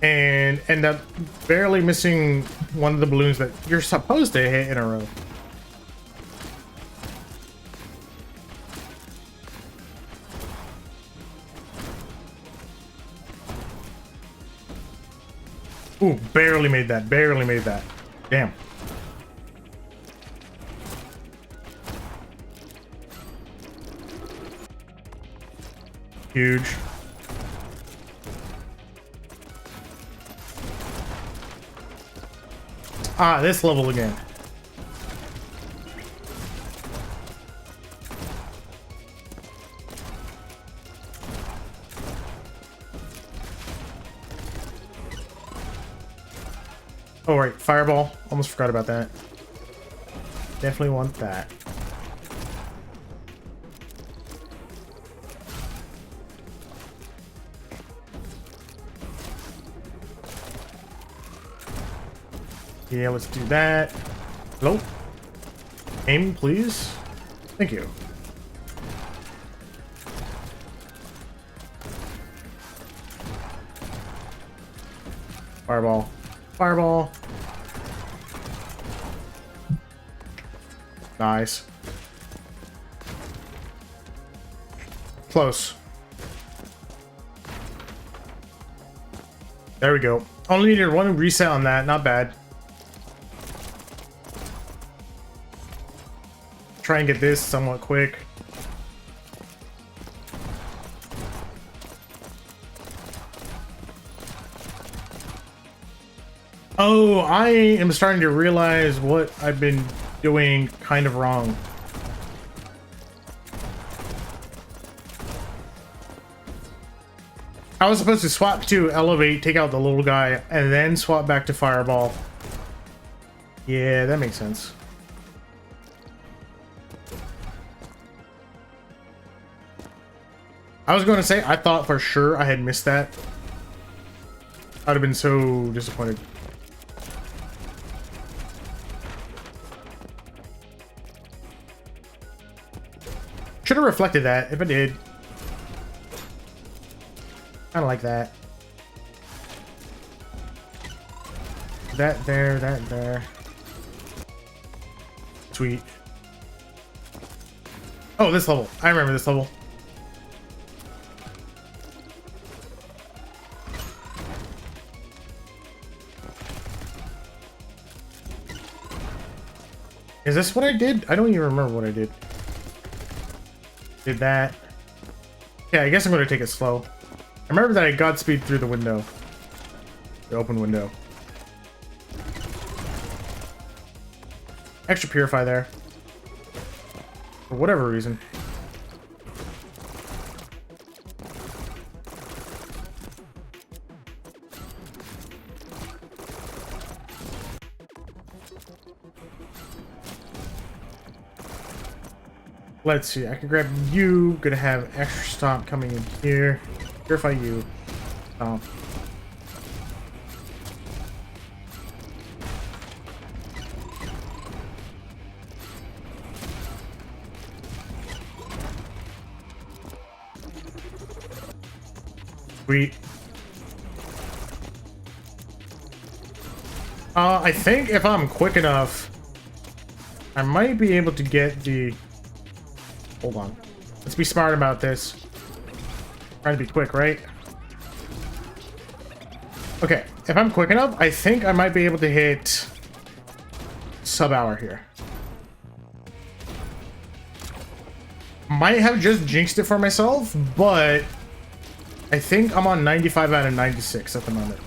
Speaker 1: And end up barely missing one of the balloons that you're supposed to hit in a row. Ooh, barely made that. Barely made that. Damn. Huge. Ah, this level again. Oh, right. Fireball. Almost forgot about that. Definitely want that. Yeah, let's do that. Hello? Aim, please. Thank you. Fireball. Fireball. Nice. Close. There we go. Only needed one reset on that. Not bad. Try and get this somewhat quick. Oh, I am starting to realize what I've been doing kind of wrong. I was supposed to swap to elevate, take out the little guy, and then swap back to fireball. Yeah, that makes sense. I was going to say, I thought for sure I had missed that. I'd have been so disappointed. Should have reflected that if I did. Kind of like that. That there, that there. Sweet. Oh, this level. I remember this level. Is this what I did? I don't even remember what I did. Did that. Yeah, I guess I'm going to take it slow. I remember that I Godspeed through the window. The open window. Extra purify there. For whatever reason. Let's see. I can grab you. Gonna have extra stomp coming in here. Purify you. Stomp. Sweet. I think if I'm quick enough, I might be able to get the... Hold on. Let's be smart about this. Trying to be quick, right? Okay, if I'm quick enough, I think I might be able to hit sub-hour here. Might have just jinxed it for myself, but I think I'm on 95 out of 96 at the moment.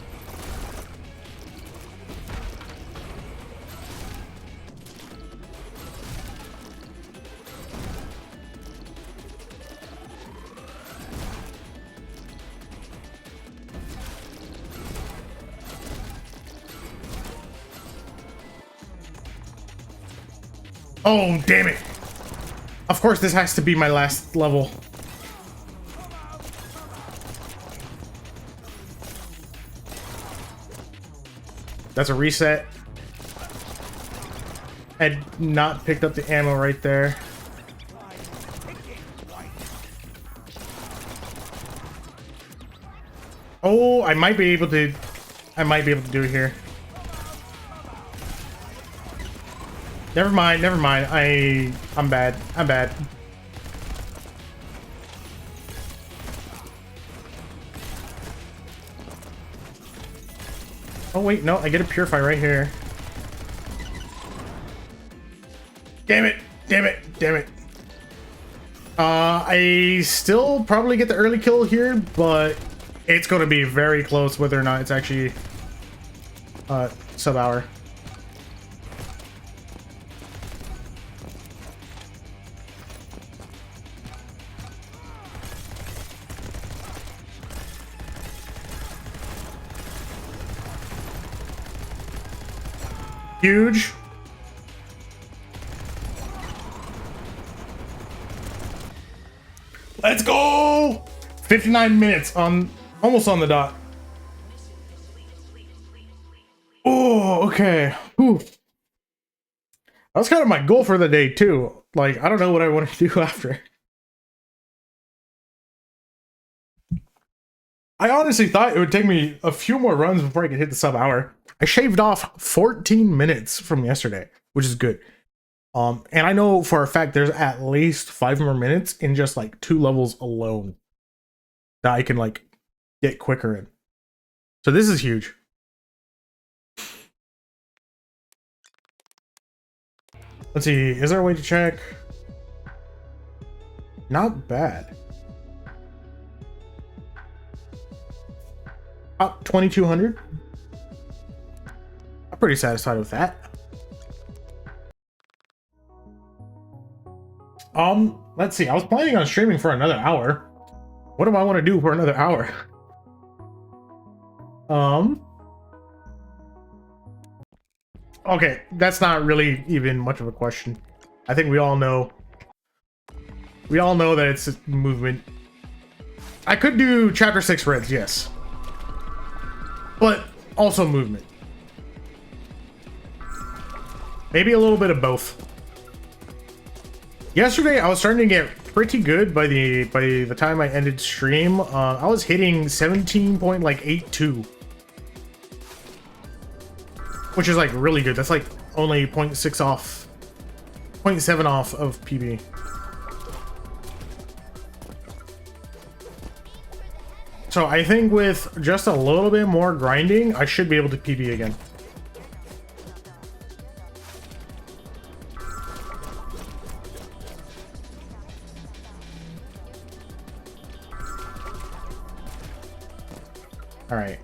Speaker 1: Oh, damn it. Of course, this has to be my last level. That's a reset. Had not picked up the ammo right there. Oh, I might be able to do it here. Never mind, never mind. I'm bad. I'm bad. Oh wait, no, I get a purify right here. Damn it, damn it, damn it. I still probably get the early kill here, but it's gonna be very close whether or not it's actually sub-hour. Huge. Let's go! 59 minutes on, almost on the dot. Oh, okay. Whew. That was kind of my goal for the day too. Like, I don't know what I want to do after. I honestly thought it would take me a few more runs before I could hit the sub-hour. I shaved off 14 minutes from yesterday, which is good. And I know for a fact there's at least 5 more minutes in just like 2 levels alone that I can like get quicker in. So this is huge. Let's see, is there a way to check? Not bad. About 2,200. I'm pretty satisfied with that. Let's see. I was planning on streaming for another hour. What do I want to do for another hour? Okay, that's not really even much of a question. I think we all know. We all know that it's movement. I could do chapter 6 reds, yes. But also movement. Maybe a little bit of both. Yesterday, I was starting to get pretty good by the time I ended stream. I was hitting 17.82, which is like really good. That's like only 0.6 off, 0.7 off of PB. So I think with just a little bit more grinding, I should be able to PB again. All right.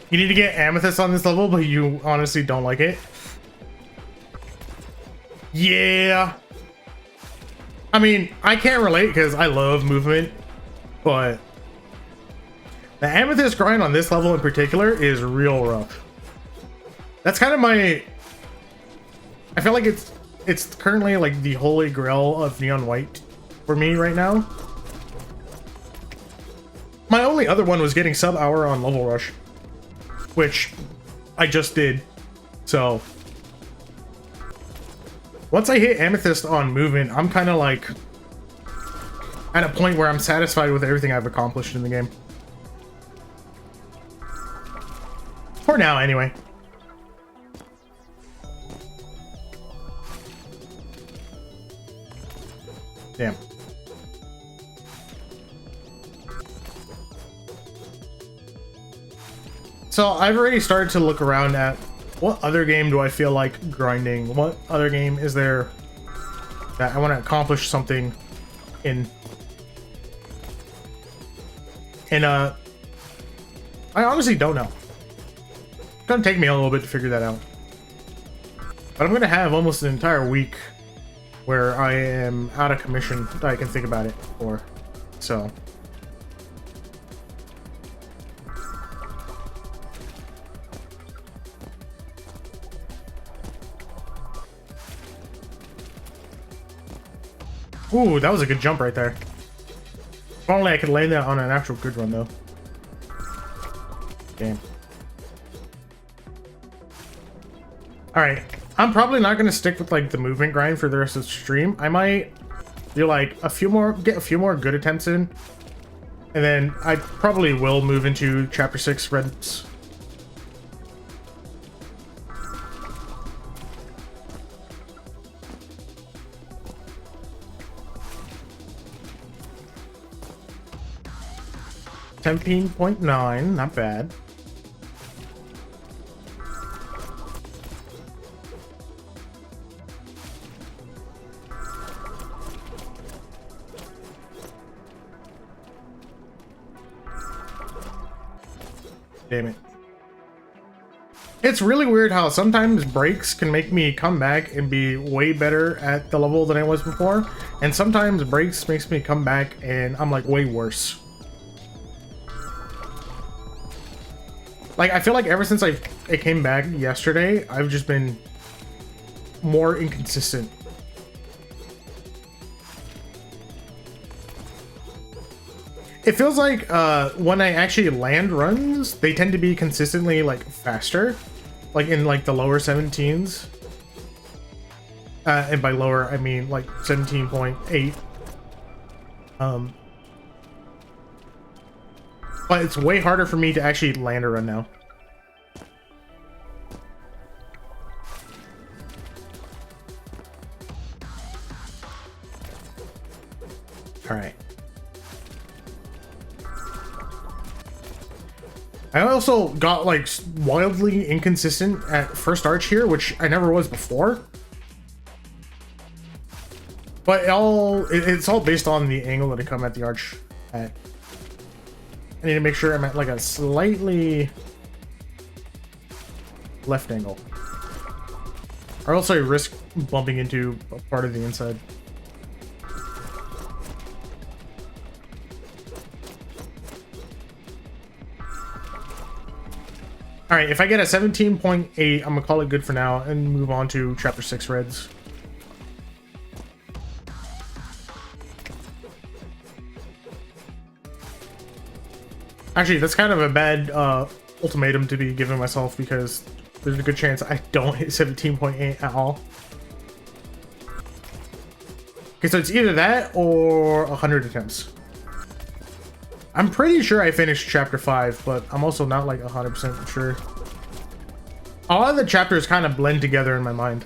Speaker 1: You need to get Amethyst on this level, but you honestly don't like it. Yeah. I mean, I can't relate because I love movement, but The amethyst grind on this level in particular is real rough. That's kind of my... I feel like it's currently like the holy grail of Neon White for me right now. My only other one was getting sub hour on Level Rush, which I just did. So once I hit amethyst on movement, I'm kind of like at a point where I'm satisfied with everything I've accomplished in the game. For now, anyway. Damn. So I've already started to look around at what other game do I feel like grinding? What other game is there that I want to accomplish something in? And I honestly don't know. It's gonna take me a little bit to figure that out. But I'm gonna have almost an entire week where I am out of commission that I can think about it for. So ooh, that was a good jump right there. If only I could land that on an actual good run though. Damn. Alright, I'm probably not gonna stick with like the movement grind for the rest of the stream. I might do like get a few more good attempts in, and then I probably will move into chapter 6 reds. $17.9, not bad. Damn it. It's really weird how sometimes breaks can make me come back and be way better at the level than I was before, and sometimes breaks makes me come back and I'm like way worse. Like, I feel like ever since I came back yesterday, I've just been more inconsistent. It feels like when I actually land runs, they tend to be consistently like faster, like in like the lower 17s. And by lower, I mean like 17.8. But it's way harder for me to actually land a run now. All right. I also got like wildly inconsistent at first arch here, which I never was before. But it's all based on the angle that I come at the arch at. I need to make sure I'm at like a slightly left angle, or else I risk bumping into a part of the inside. All right, if I get a 17.8, I'm gonna call it good for now and move on to chapter 6 reds. Actually, that's kind of a bad ultimatum to be giving myself, because there's a good chance I don't hit 17.8 at all. Okay, so it's either that or 100 attempts. I'm pretty sure I finished chapter 5, but I'm also not like 100% sure. A lot of the chapters kind of blend together in my mind.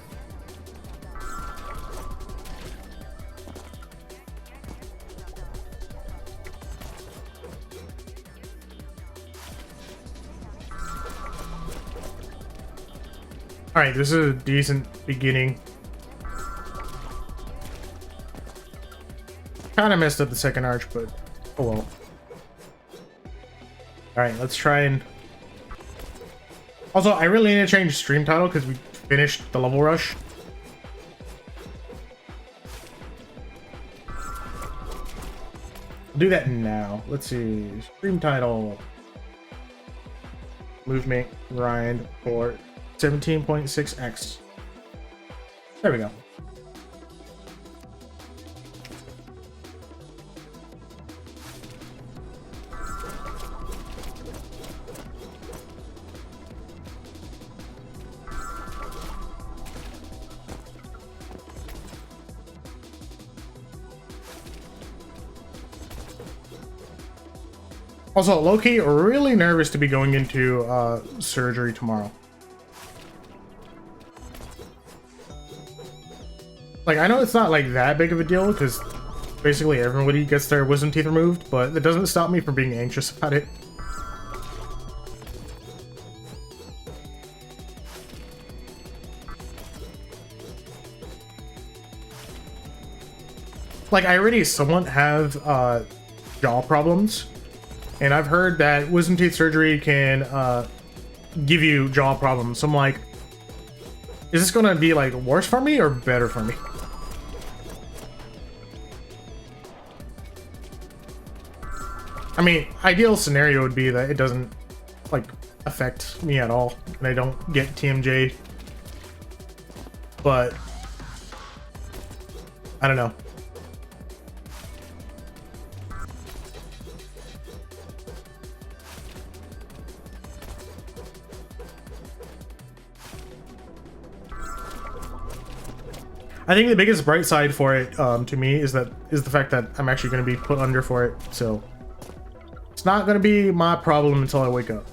Speaker 1: Alright, this is a decent beginning. Kind of messed up the second arch, but oh well. Alright, let's try and... Also, I really need to change stream title because we finished the level rush. I'll do that now. Let's see. Stream title. movement grind for 17.6x. There we go. Also, low-key, really nervous to be going into surgery tomorrow. Like, I know it's not like that big of a deal because basically everybody gets their wisdom teeth removed, but it doesn't stop me from being anxious about it. Like, I already somewhat have jaw problems. And I've heard that wisdom teeth surgery can give you jaw problems. So I'm like, is this gonna be like worse for me or better for me? I mean, ideal scenario would be that it doesn't like affect me at all and I don't get TMJ. But I don't know. I think the biggest bright side for it to me is the fact that I'm actually going to be put under for it, so it's not going to be my problem until I wake up.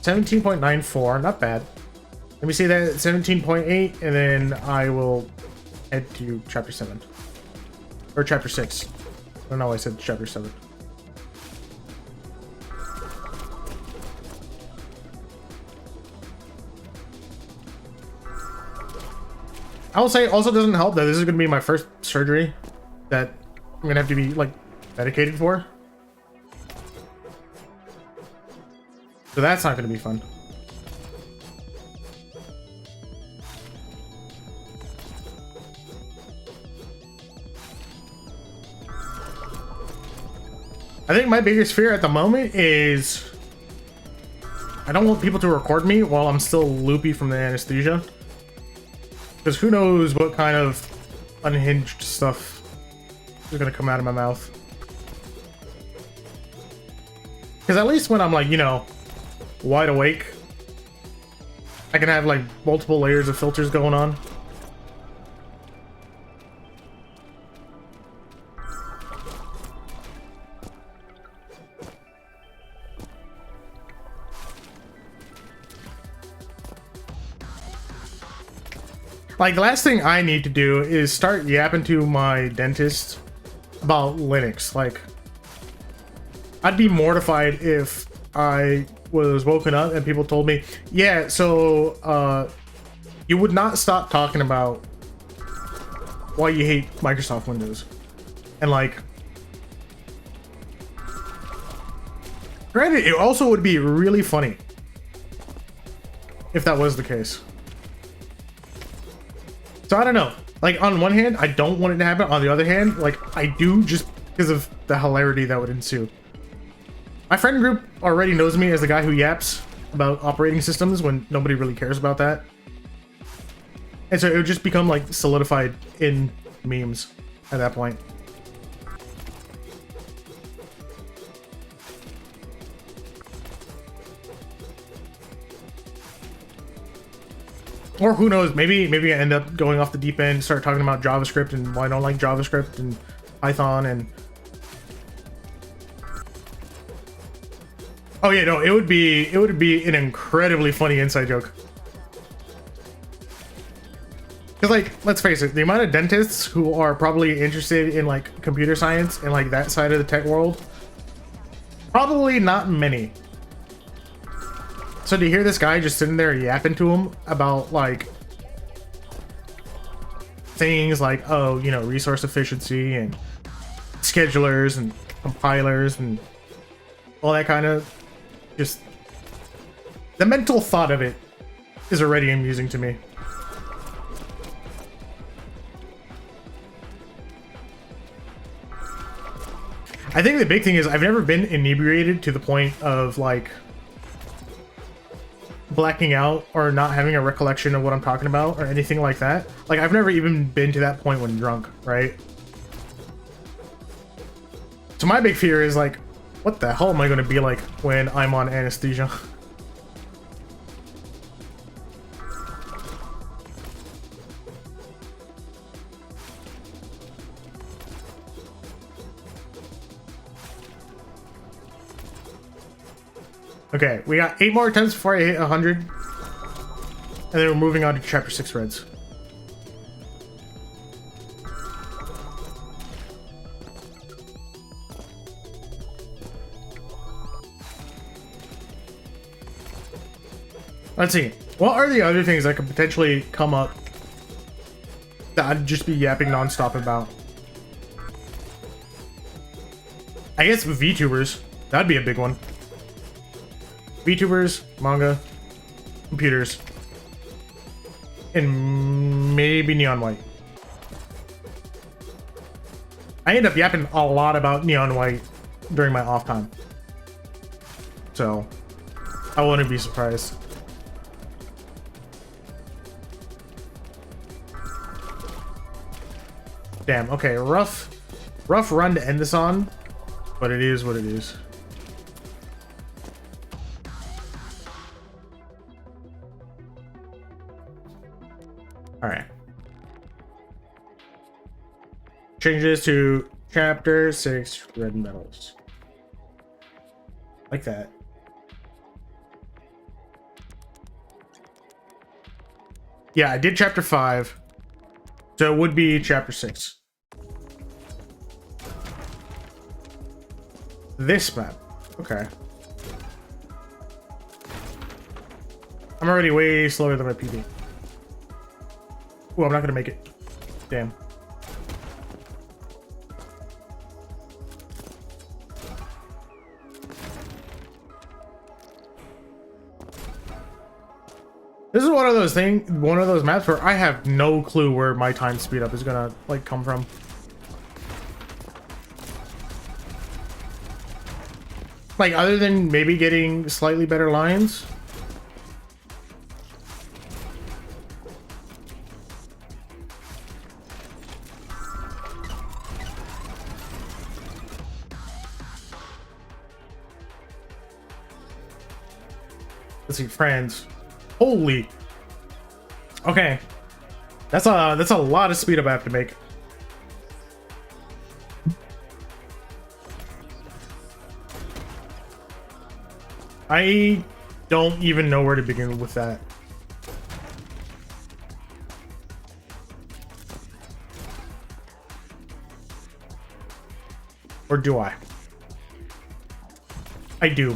Speaker 1: 17.94, not bad. Let me see that 17.8, and then I will head to chapter 7 or chapter 6. I don't know why I said chapter 7. I will say, also doesn't help that this is going to be my first surgery that I'm going to have to be, like, medicated for. So that's not going to be fun. I think my biggest fear at the moment is I don't want people to record me while I'm still loopy from the anesthesia. Because who knows what kind of unhinged stuff is going to come out of my mouth. Because at least when I'm like, you know, wide awake, I can have like multiple layers of filters going on. Like, the last thing I need to do is start yapping to my dentist about Linux. Like, I'd be mortified if I was woken up and people told me, yeah, so, you would not stop talking about why you hate Microsoft Windows. And, like, granted, it also would be really funny if that was the case. So I don't know. Like, on one hand, I don't want it to happen. On the other hand, like, I do, just because of the hilarity that would ensue. My friend group already knows me as the guy who yaps about operating systems when nobody really cares about that. And so it would just become, like, solidified in memes at that point. Or who knows, maybe I end up going off the deep end, start talking about JavaScript and why I don't like JavaScript and Python and... Oh yeah, no, it would be an incredibly funny inside joke. Because, like, let's face it, the amount of dentists who are probably interested in, like, computer science and, like, that side of the tech world, probably not many. So to hear this guy just sitting there yapping to him about, like, things like, oh, you know, resource efficiency and schedulers and compilers and all that kind of, just the mental thought of it is already amusing to me. I think the big thing is I've never been inebriated to the point of like blacking out or not having a recollection of what I'm talking about or anything like that. Like I've never even been to that point when drunk, right? So my big fear is like, what the hell am I going to be like when I'm on anesthesia? Okay, we got 8 more attempts before I hit 100. And then we're moving on to chapter 6 reds. Let's see. What are the other things that could potentially come up that I'd just be yapping nonstop about? I guess VTubers. That'd be a big one. VTubers, manga, computers, and maybe Neon White. I end up yapping a lot about Neon White during my off time. So, I wouldn't be surprised. Damn, okay, rough run to end this on, but it is what it is. Alright. Changes to chapter 6 red medals. Like that. Yeah, I did chapter 5. So it would be chapter 6. This map. Okay. I'm already way slower than my PB. Ooh, I'm not gonna make it. Damn. This is one of those maps where I have no clue where my time speed up is gonna like come from. Like other than maybe getting slightly better lines. Let's see, friends. Holy. Okay. That's a lot of speed up I have to make. I don't even know where to begin with that. Or do I? I do.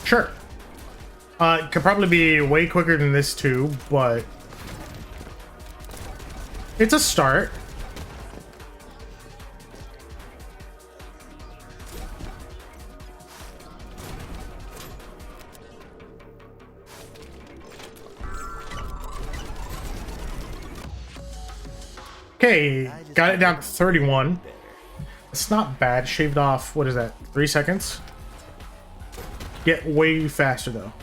Speaker 1: Sure. It could probably be way quicker than this too, but it's a start. Okay, got it down to 31. It's not bad. Shaved off, what is that, 3 seconds? Get way faster though.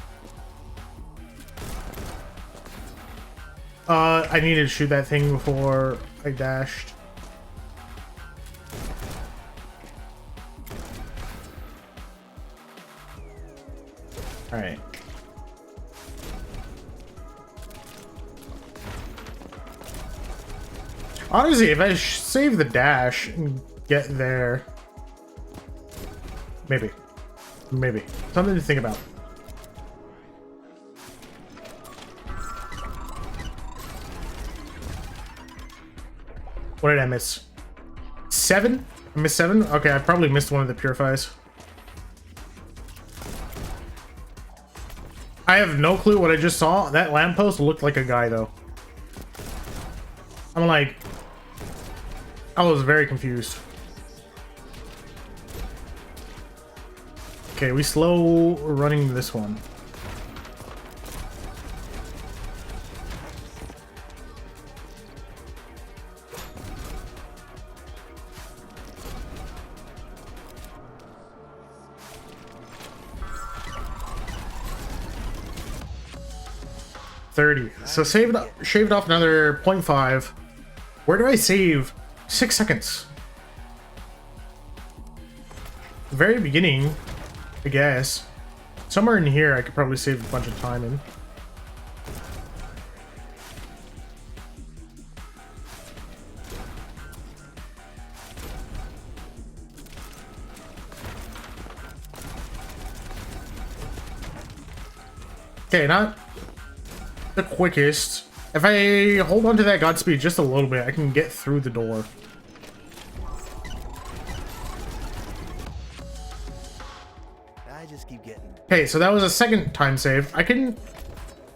Speaker 1: I needed to shoot that thing before I dashed. Alright. Honestly, if I save the dash and get there, maybe. Maybe. Something to think about. What did I miss? 7? I missed 7? Okay, I probably missed one of the purifies. I have no clue what I just saw. That lamppost looked like a guy, though. I'm like... I was very confused. Okay, we slow running this one. 30. So shaved off another 0.5. Where do I save? 6 seconds. Very beginning, I guess. Somewhere in here I could probably save a bunch of time in. Okay, not the quickest. If I hold on to that Godspeed just a little bit, I can get through the door.
Speaker 2: I just keep getting.
Speaker 1: Okay, so that was a second time save. I can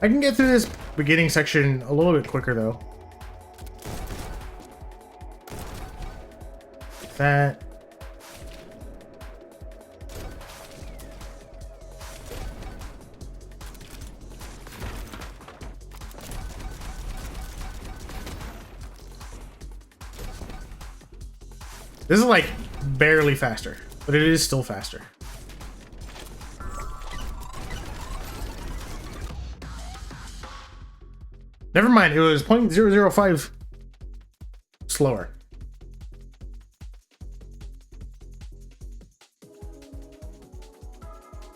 Speaker 1: get through this beginning section a little bit quicker though. That. This is like barely faster, but it is still faster. Never mind, it was 0.005 slower.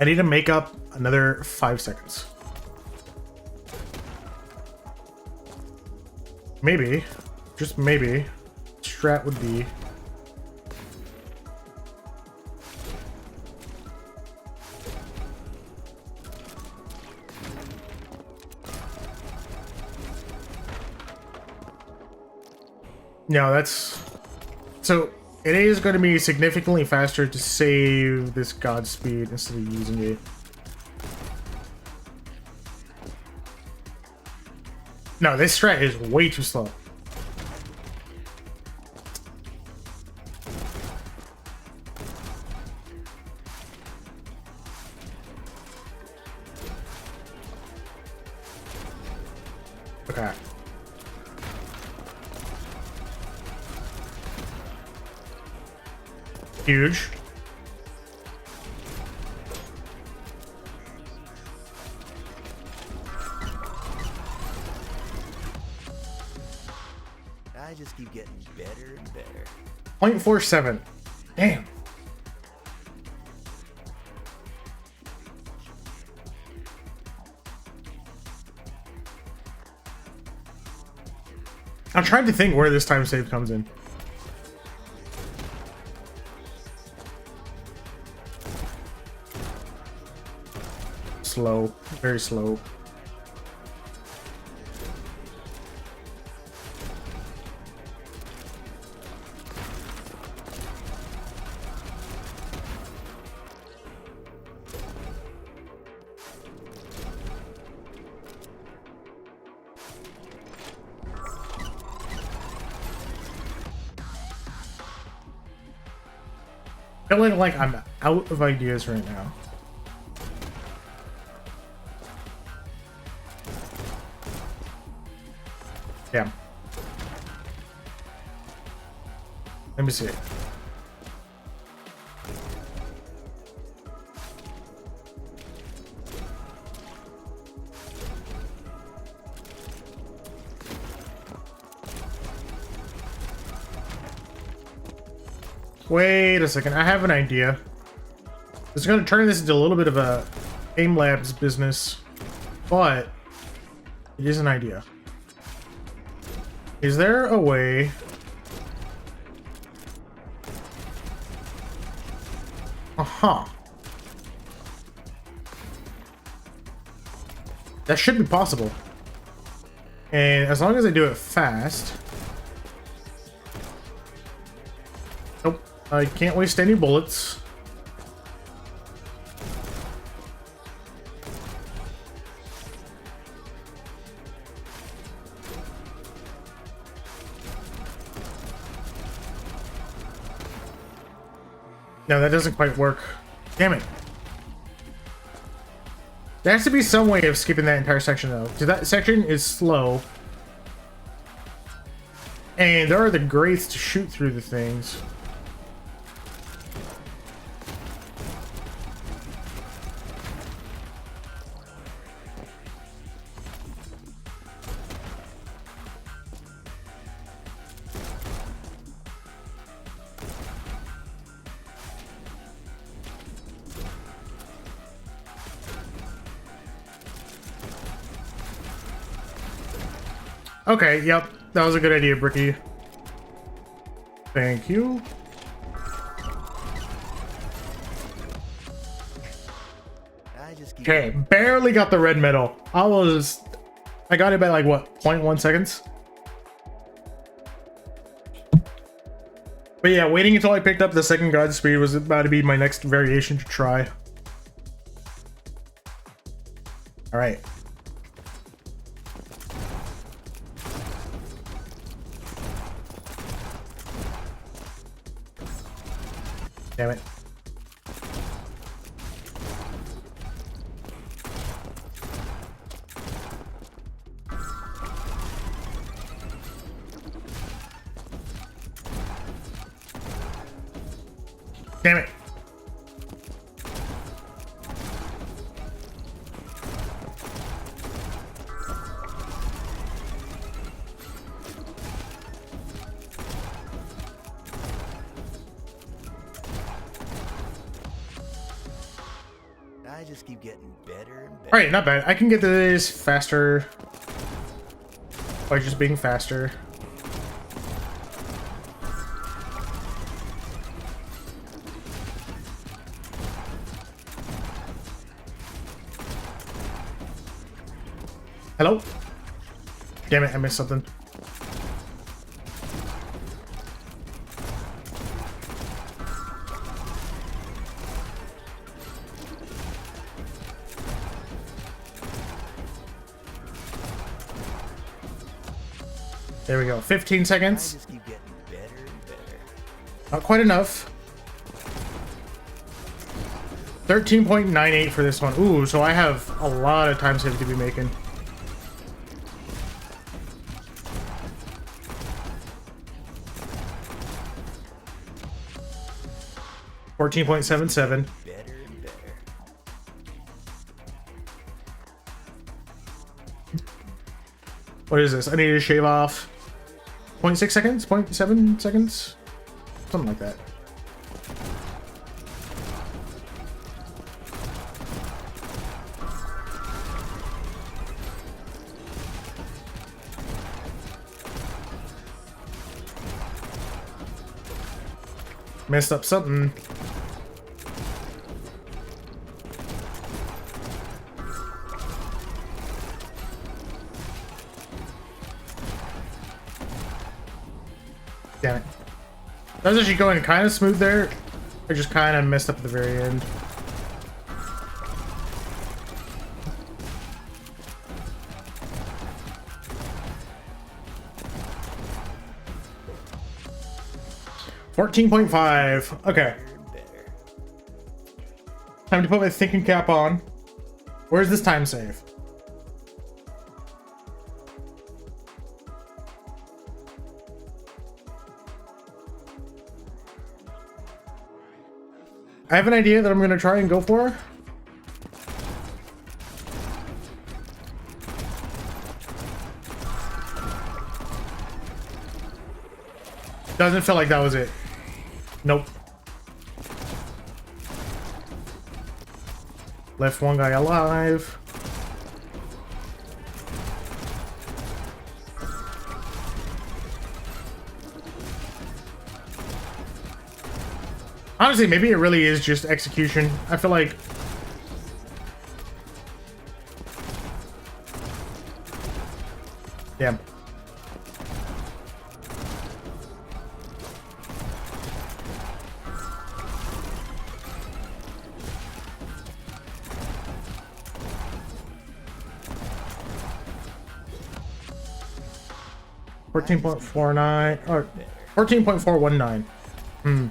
Speaker 1: I need to make up another 5 seconds. Maybe, just maybe, strat would be no, that's so it is going to be significantly faster to save this Godspeed instead of using it. No, this strat is way too slow. Okay. Huge.
Speaker 2: I just keep getting better and better.
Speaker 1: 0.47. Damn. I'm trying to think where this time save comes in. Slow, very slow. Feeling like I'm out of ideas right now. Yeah. Let me see. Wait a second, I have an idea. It's going to turn this into a little bit of a Aim Labs business, but it is an idea. Is there a way... Aha. That should be possible. And as long as I do it fast... Nope, I can't waste any bullets. No, that doesn't quite work. Damn it. There has to be some way of skipping that entire section, though. Because that section is slow. And there are the grates to shoot through the things. Okay, yep. That was a good idea, Bricky. Thank you.
Speaker 2: I just keep
Speaker 1: Okay, barely got the red medal. I got it by like what, 0.1 seconds? But yeah, waiting until I picked up the second Godspeed was about to be my next variation to try. Alright. Damn it. Damn it.
Speaker 2: I just keep getting better and better.
Speaker 1: Alright, not bad. I can get this faster by just being faster. Hello? Damn it, I missed something. There we go. 15
Speaker 2: I
Speaker 1: seconds.
Speaker 2: just keep getting better and better.
Speaker 1: Not quite enough. 13.98 for this one. Ooh, so I have a lot of time save to be making. $14.77.
Speaker 2: Better and better.
Speaker 1: What is this? I need to shave off 0.6 seconds? 0.7 seconds? Something like that. Messed up something. Damn it. That was actually going kind of smooth there. I just kind of messed up at the very end. $14.5. Okay.
Speaker 2: Better and better.
Speaker 1: Time to put my thinking cap on. Where's this time save? I have an idea that I'm going to try and go for. Doesn't feel like that was it. Nope. Left one guy alive. Honestly, maybe it really is just execution. I feel like... Damn. $14.49 or $14.419. Hmm.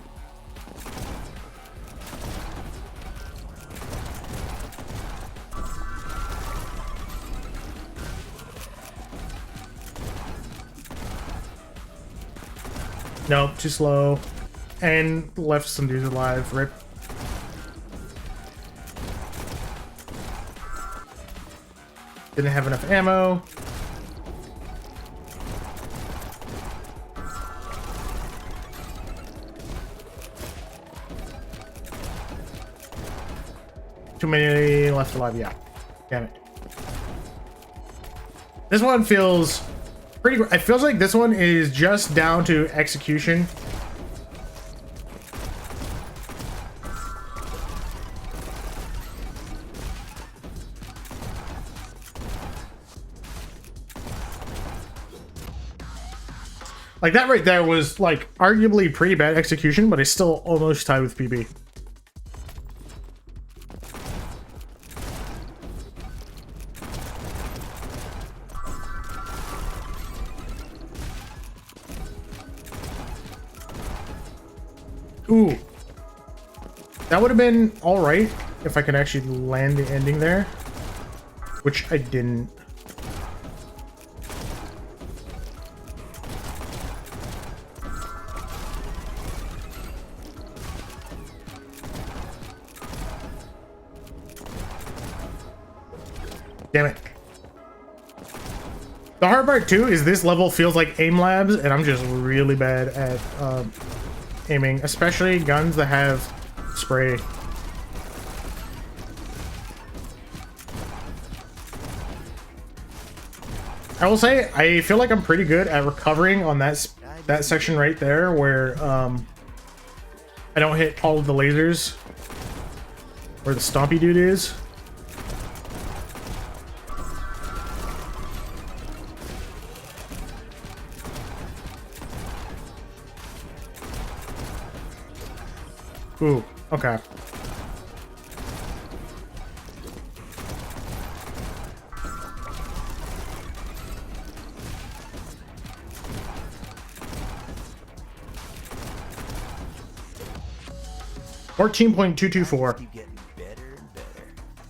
Speaker 1: Nope, too slow. And left some dudes alive. Rip. Didn't have enough ammo. Too many left alive, yeah. Damn it. This one feels Pretty. It feels like this one is just down to execution. Like that right there was like arguably pretty bad execution, but it's still almost tied with PB. Ooh. That would have been alright if I could actually land the ending there, which I didn't. Damn it. The hard part too is this level feels like aim labs, and I'm just really bad at aiming, especially guns that have spray. I will say I feel like I'm pretty good at recovering on that section right there where I don't hit all of the lasers where the stompy dude is. Ooh, okay. .224.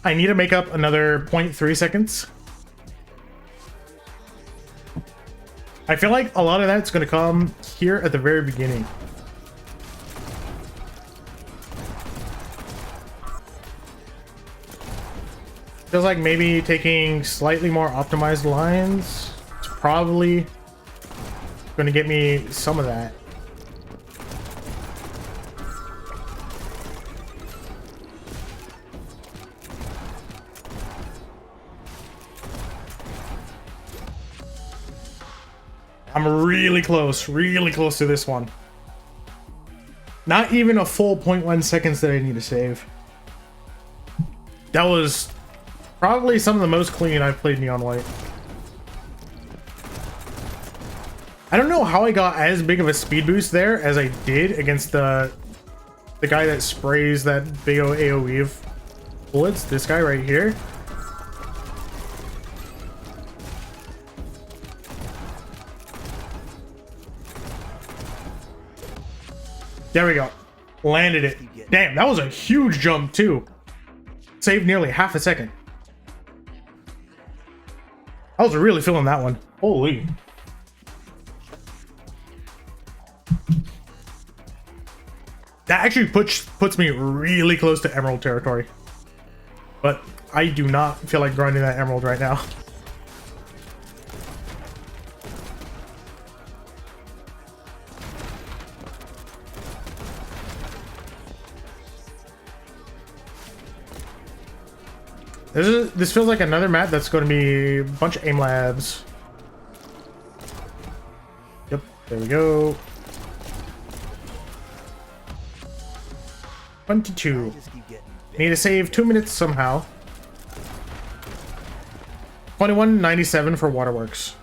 Speaker 1: I need to make up another 0.3 seconds. I feel like a lot of that's going to come here at the very beginning. Feels like maybe taking slightly more optimized lines is probably going to get me some of that. I'm really close to this one. Not even a full 0.1 seconds that I need to save. That was probably some of the most clean I've played Neon White. I don't know how I got as big of a speed boost there as I did against the guy that sprays that big AoE of bullets. This guy right here. There we go. Landed it. Damn, that was a huge jump too. Saved nearly half a second. I was really feeling that one. Holy. That actually puts me really close to Emerald territory. But I do not feel like grinding that Emerald right now. This feels like another map that's going to be a bunch of aim labs. Yep, there we go. 22. Need to save 2 minutes somehow. 21.97 for Waterworks.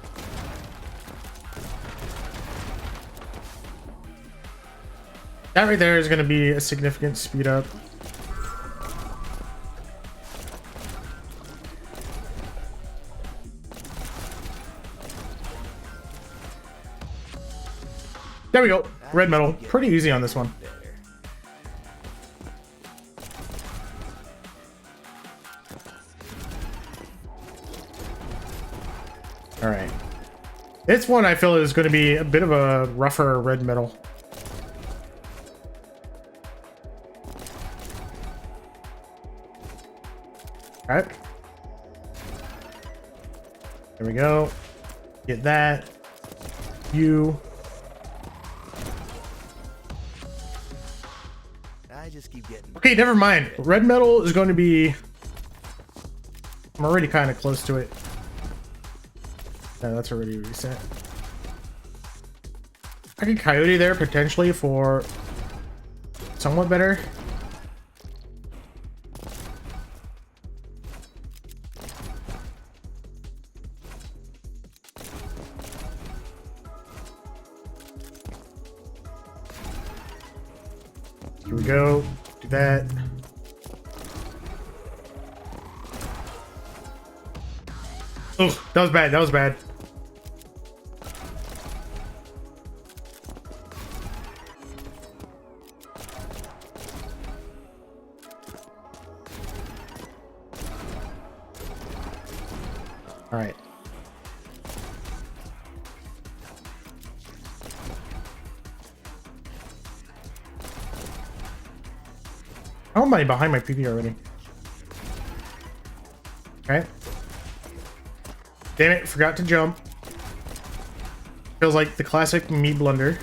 Speaker 1: That right there is going to be a significant speed up. There we go. Red medal. Pretty easy on this one. All right. This one I feel is going to be a bit of a rougher red medal. All right. There we go. Get that. You. Okay, never mind. Red medal is going to be... I'm already kind of close to it. Yeah, that's already reset. I could coyote there potentially for somewhat better. Here we go. Do that. Oh, that was bad. That was bad. All right. How am I behind my PP already? Okay. Damn it, forgot to jump. Feels like the classic me blunder.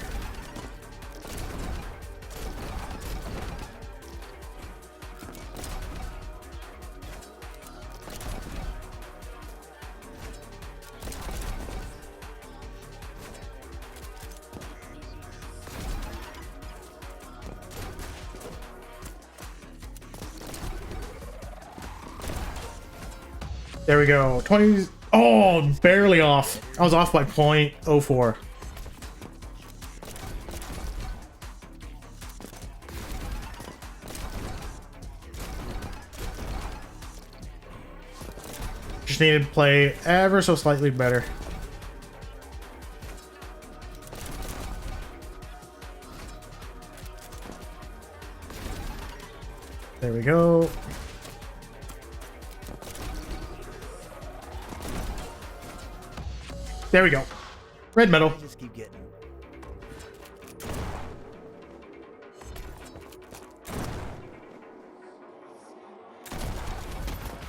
Speaker 1: There we go. 20. Oh, barely off. I was off by 0.04. Just needed to play ever so slightly better. There we go. There we go. Red medal.
Speaker 2: I just keep getting.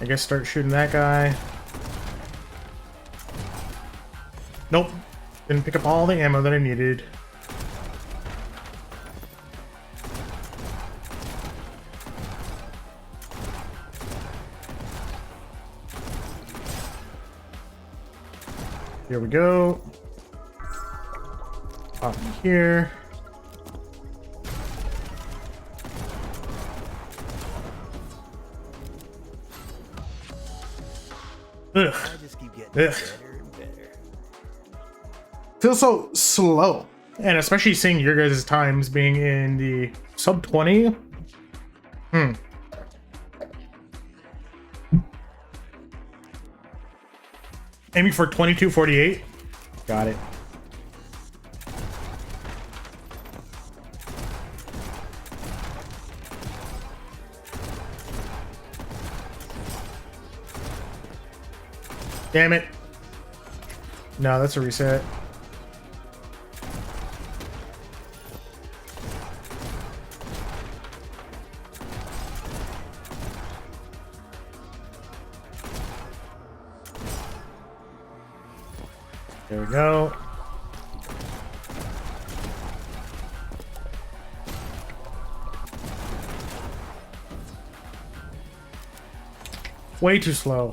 Speaker 1: I guess start shooting that guy. Nope. Didn't pick up all the ammo that I needed. Here we go. Pop here. Ugh.
Speaker 2: I just keep getting
Speaker 1: Ugh.
Speaker 2: better and better.
Speaker 1: Feels so slow. And especially seeing your guys' times being in the sub 20. Aiming for 22:48. Got it. Damn it. No, that's a reset. There we go. Way too slow.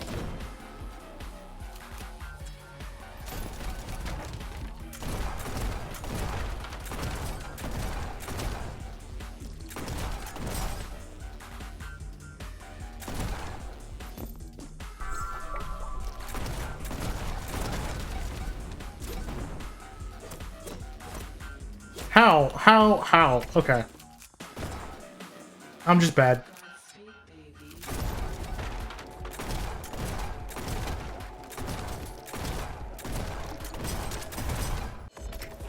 Speaker 1: How? Okay. I'm just bad.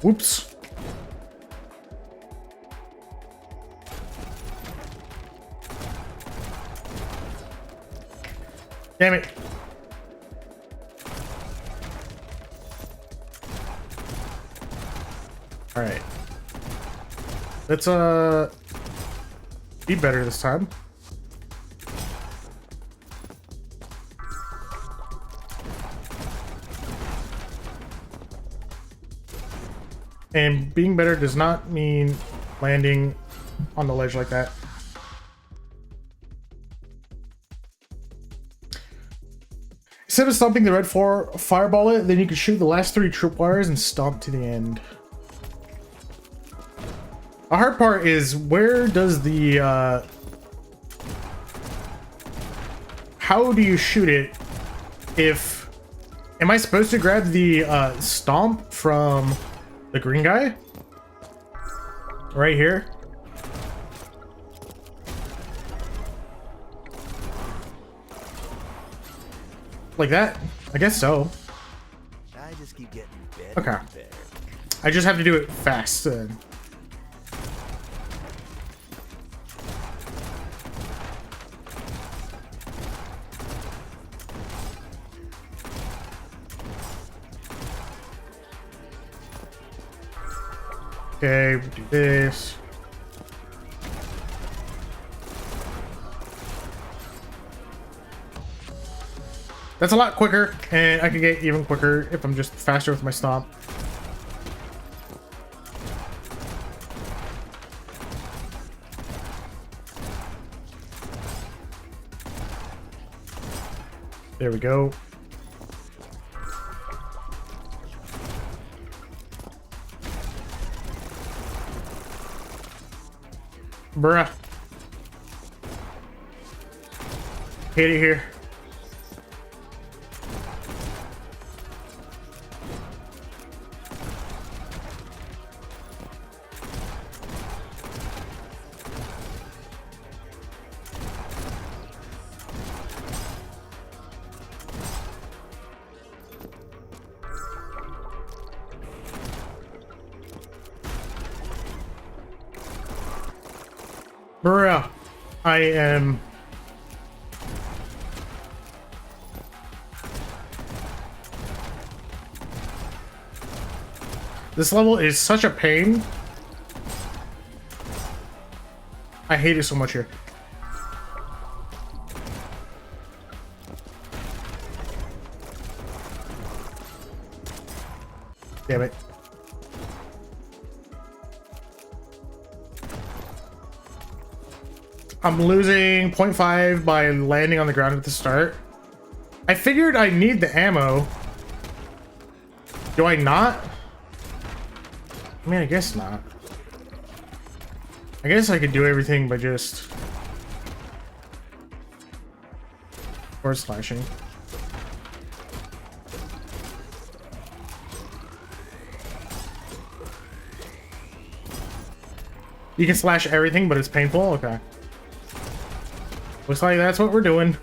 Speaker 1: Whoops. Damn it. All right. Let's be better this time. And being better does not mean landing on the ledge like that. Instead of stomping the red fireball it, then you can shoot the last 3 tripwires and stomp to the end. The hard part is, where does the how do you shoot it? If am I supposed to grab the stomp from the green guy right here? Like that? I guess so.
Speaker 2: I just keep getting better
Speaker 1: Okay.
Speaker 2: and better.
Speaker 1: I just have to do it fast then. Okay, we'll do this. That's a lot quicker, and I can get even quicker if I'm just faster with my stomp. There we go. Bruh. Hit it here. Bruh. I am... This level is such a pain. I hate it so much here. Damn it. I'm losing 0.5 by landing on the ground at the start. I figured I need the ammo. Do I not? I mean, I guess not. I guess I could do everything by just forward slashing. You can slash everything, but it's painful? Okay. Looks like that's what we're doing.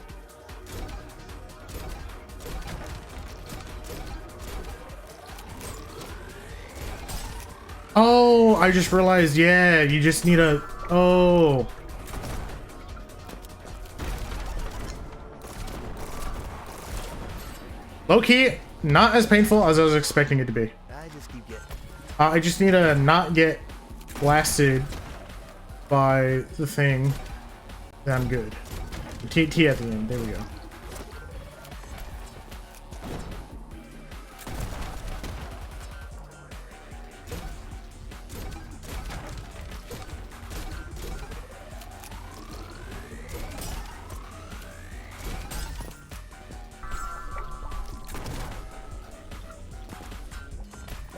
Speaker 1: Oh, I just realized, yeah, you just need a... Oh. Low-key, not as painful as I was expecting it to be.
Speaker 2: I just keep getting.
Speaker 1: I just need to not get blasted by the thing. Then I'm good. T at the end. There we go.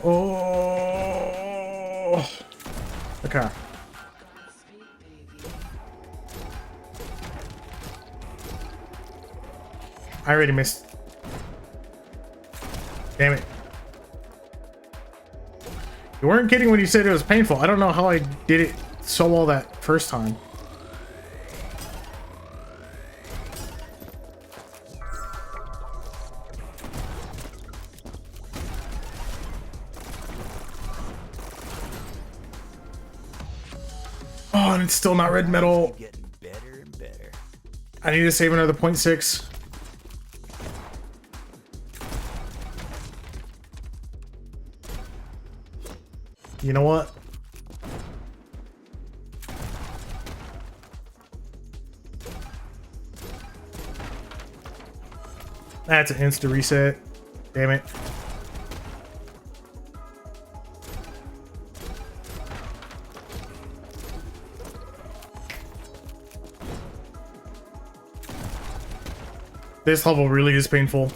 Speaker 1: Oh. Okay. I already missed. Damn it. You weren't kidding when you said it was painful. I don't know how I did it so well that first time. Oh, and it's still not red metal.
Speaker 2: Keep getting better and better.
Speaker 1: I need to save another 0.6. You know what? That's an insta reset. Damn it. This level really is painful.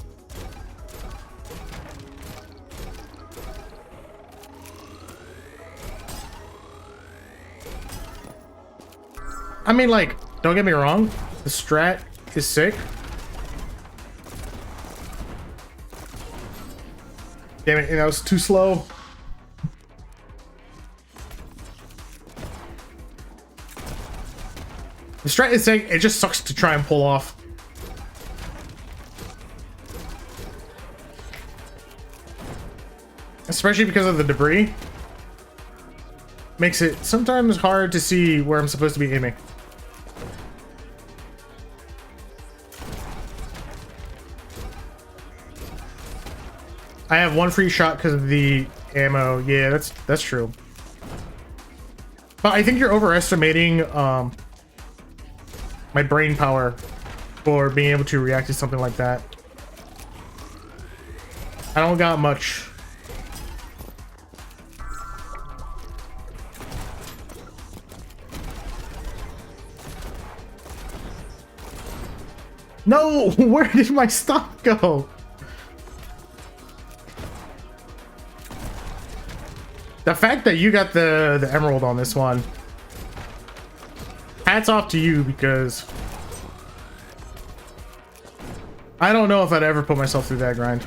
Speaker 1: I mean, like, don't get me wrong, the strat is sick. Damn it, that was too slow. The strat is sick, it just sucks to try and pull off. Especially because of the debris. Makes it sometimes hard to see where I'm supposed to be aiming. I have one free shot because of the ammo. Yeah, that's true. But I think you're overestimating my brain power for being able to react to something like that. I don't got much. No, where did my stock go? The fact that you got the emerald on this one, hats off to you, because I don't know if I'd ever put myself through that grind.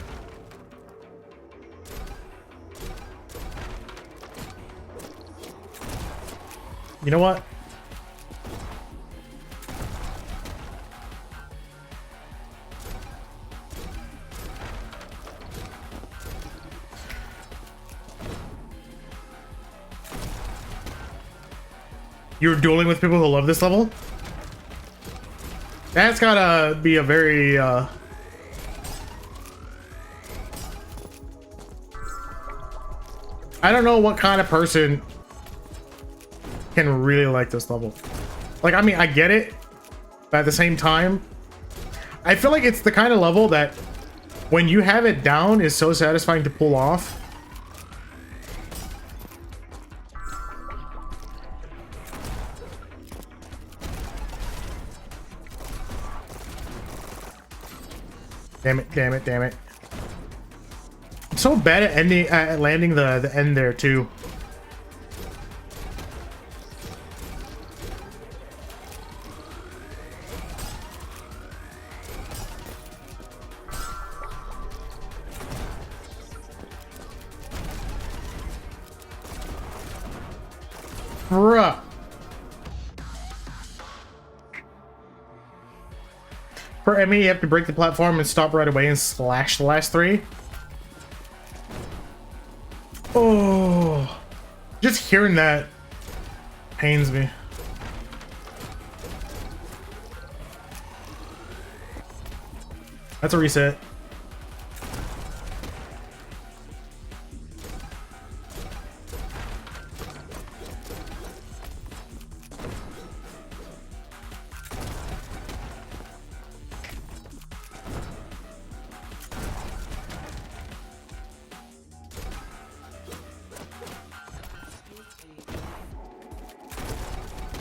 Speaker 1: You know what? You're dueling with people who love this level? That's gotta be a very, I don't know what kind of person can really like this level. Like, I mean, I get it, but at the same time, I feel like it's the kind of level that when you have it down is so satisfying to pull off. Damn it, damn it, damn it. I'm so bad at landing the end there too. Bruh. For Emmy, you have to break the platform and stop right away and slash the last three. Oh, just hearing that pains me. That's a reset.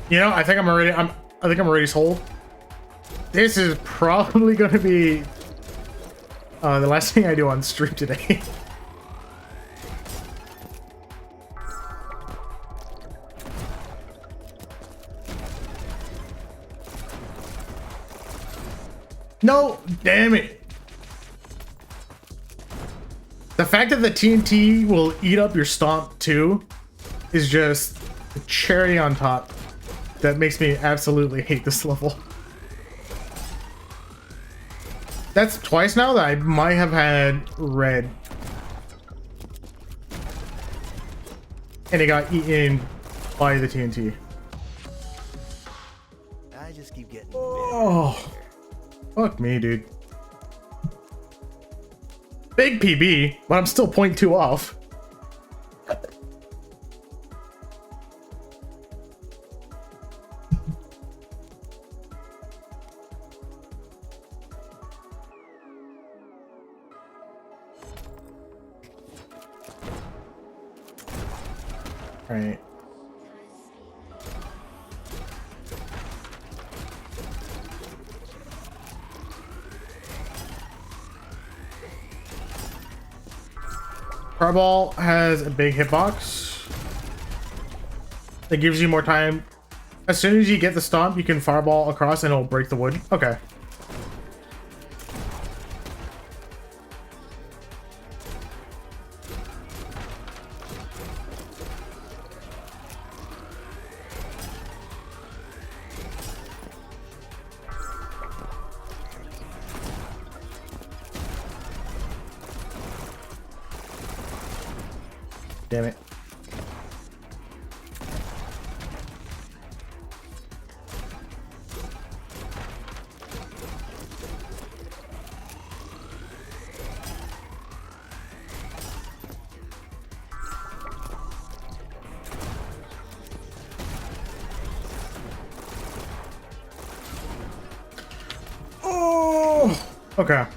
Speaker 1: You know, I think I'm already sold. This is probably going to be the last thing I do on stream today. No, damn it. The fact that the TNT will eat up your stomp too is just the cherry on top. That makes me absolutely hate this level. That's twice now that I might have had red. And it got eaten by the TNT.
Speaker 2: I just keep getting
Speaker 1: Oh, fuck me, dude. Big PB, but I'm still 0.2 off. Right. Fireball has a big hitbox. It gives you more time. As soon as you get the stomp, you can fireball across and it'll break the wood. Okay. Damn it. Oh, okay.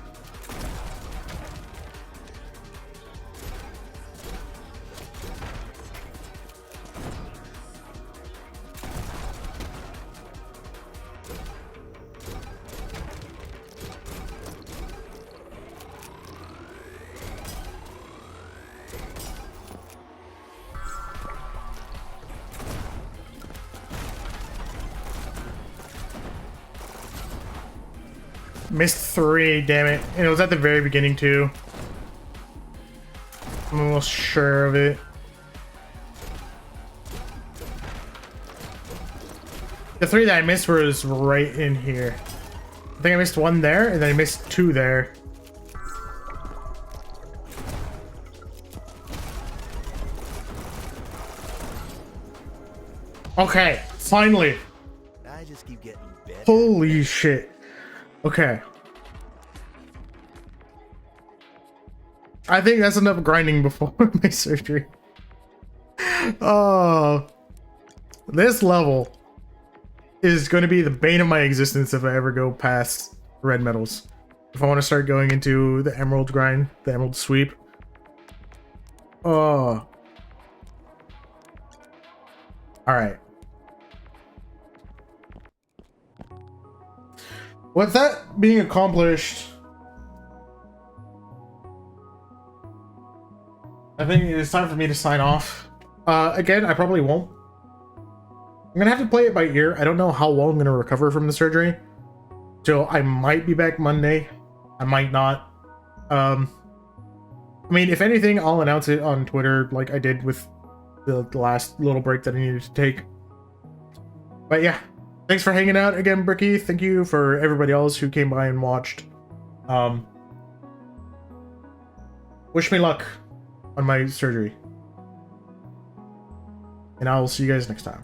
Speaker 1: Missed 3, damn it. And it was at the very beginning too. I'm almost sure of it. The 3 that I missed was right in here. I think I missed 1 there, and then I missed 2 there. Okay, finally.
Speaker 2: I just keep getting better.
Speaker 1: Holy shit. Okay. I think that's enough grinding before my surgery. Oh. This level is going to be the bane of my existence if I ever go past red medals. If I want to start going into the emerald grind, the emerald sweep. Oh. Alright. With that being accomplished, I think it's time for me to sign off. Again, I probably won't. I'm gonna have to play it by ear. I don't know how long I'm gonna recover from the surgery. So I might be back Monday. I might not. I mean, if anything, I'll announce it on Twitter like I did with the last little break that I needed to take. But yeah. Thanks for hanging out again, Bricky. Thank you for everybody else who came by and watched. Wish me luck on my surgery. And I will see you guys next time.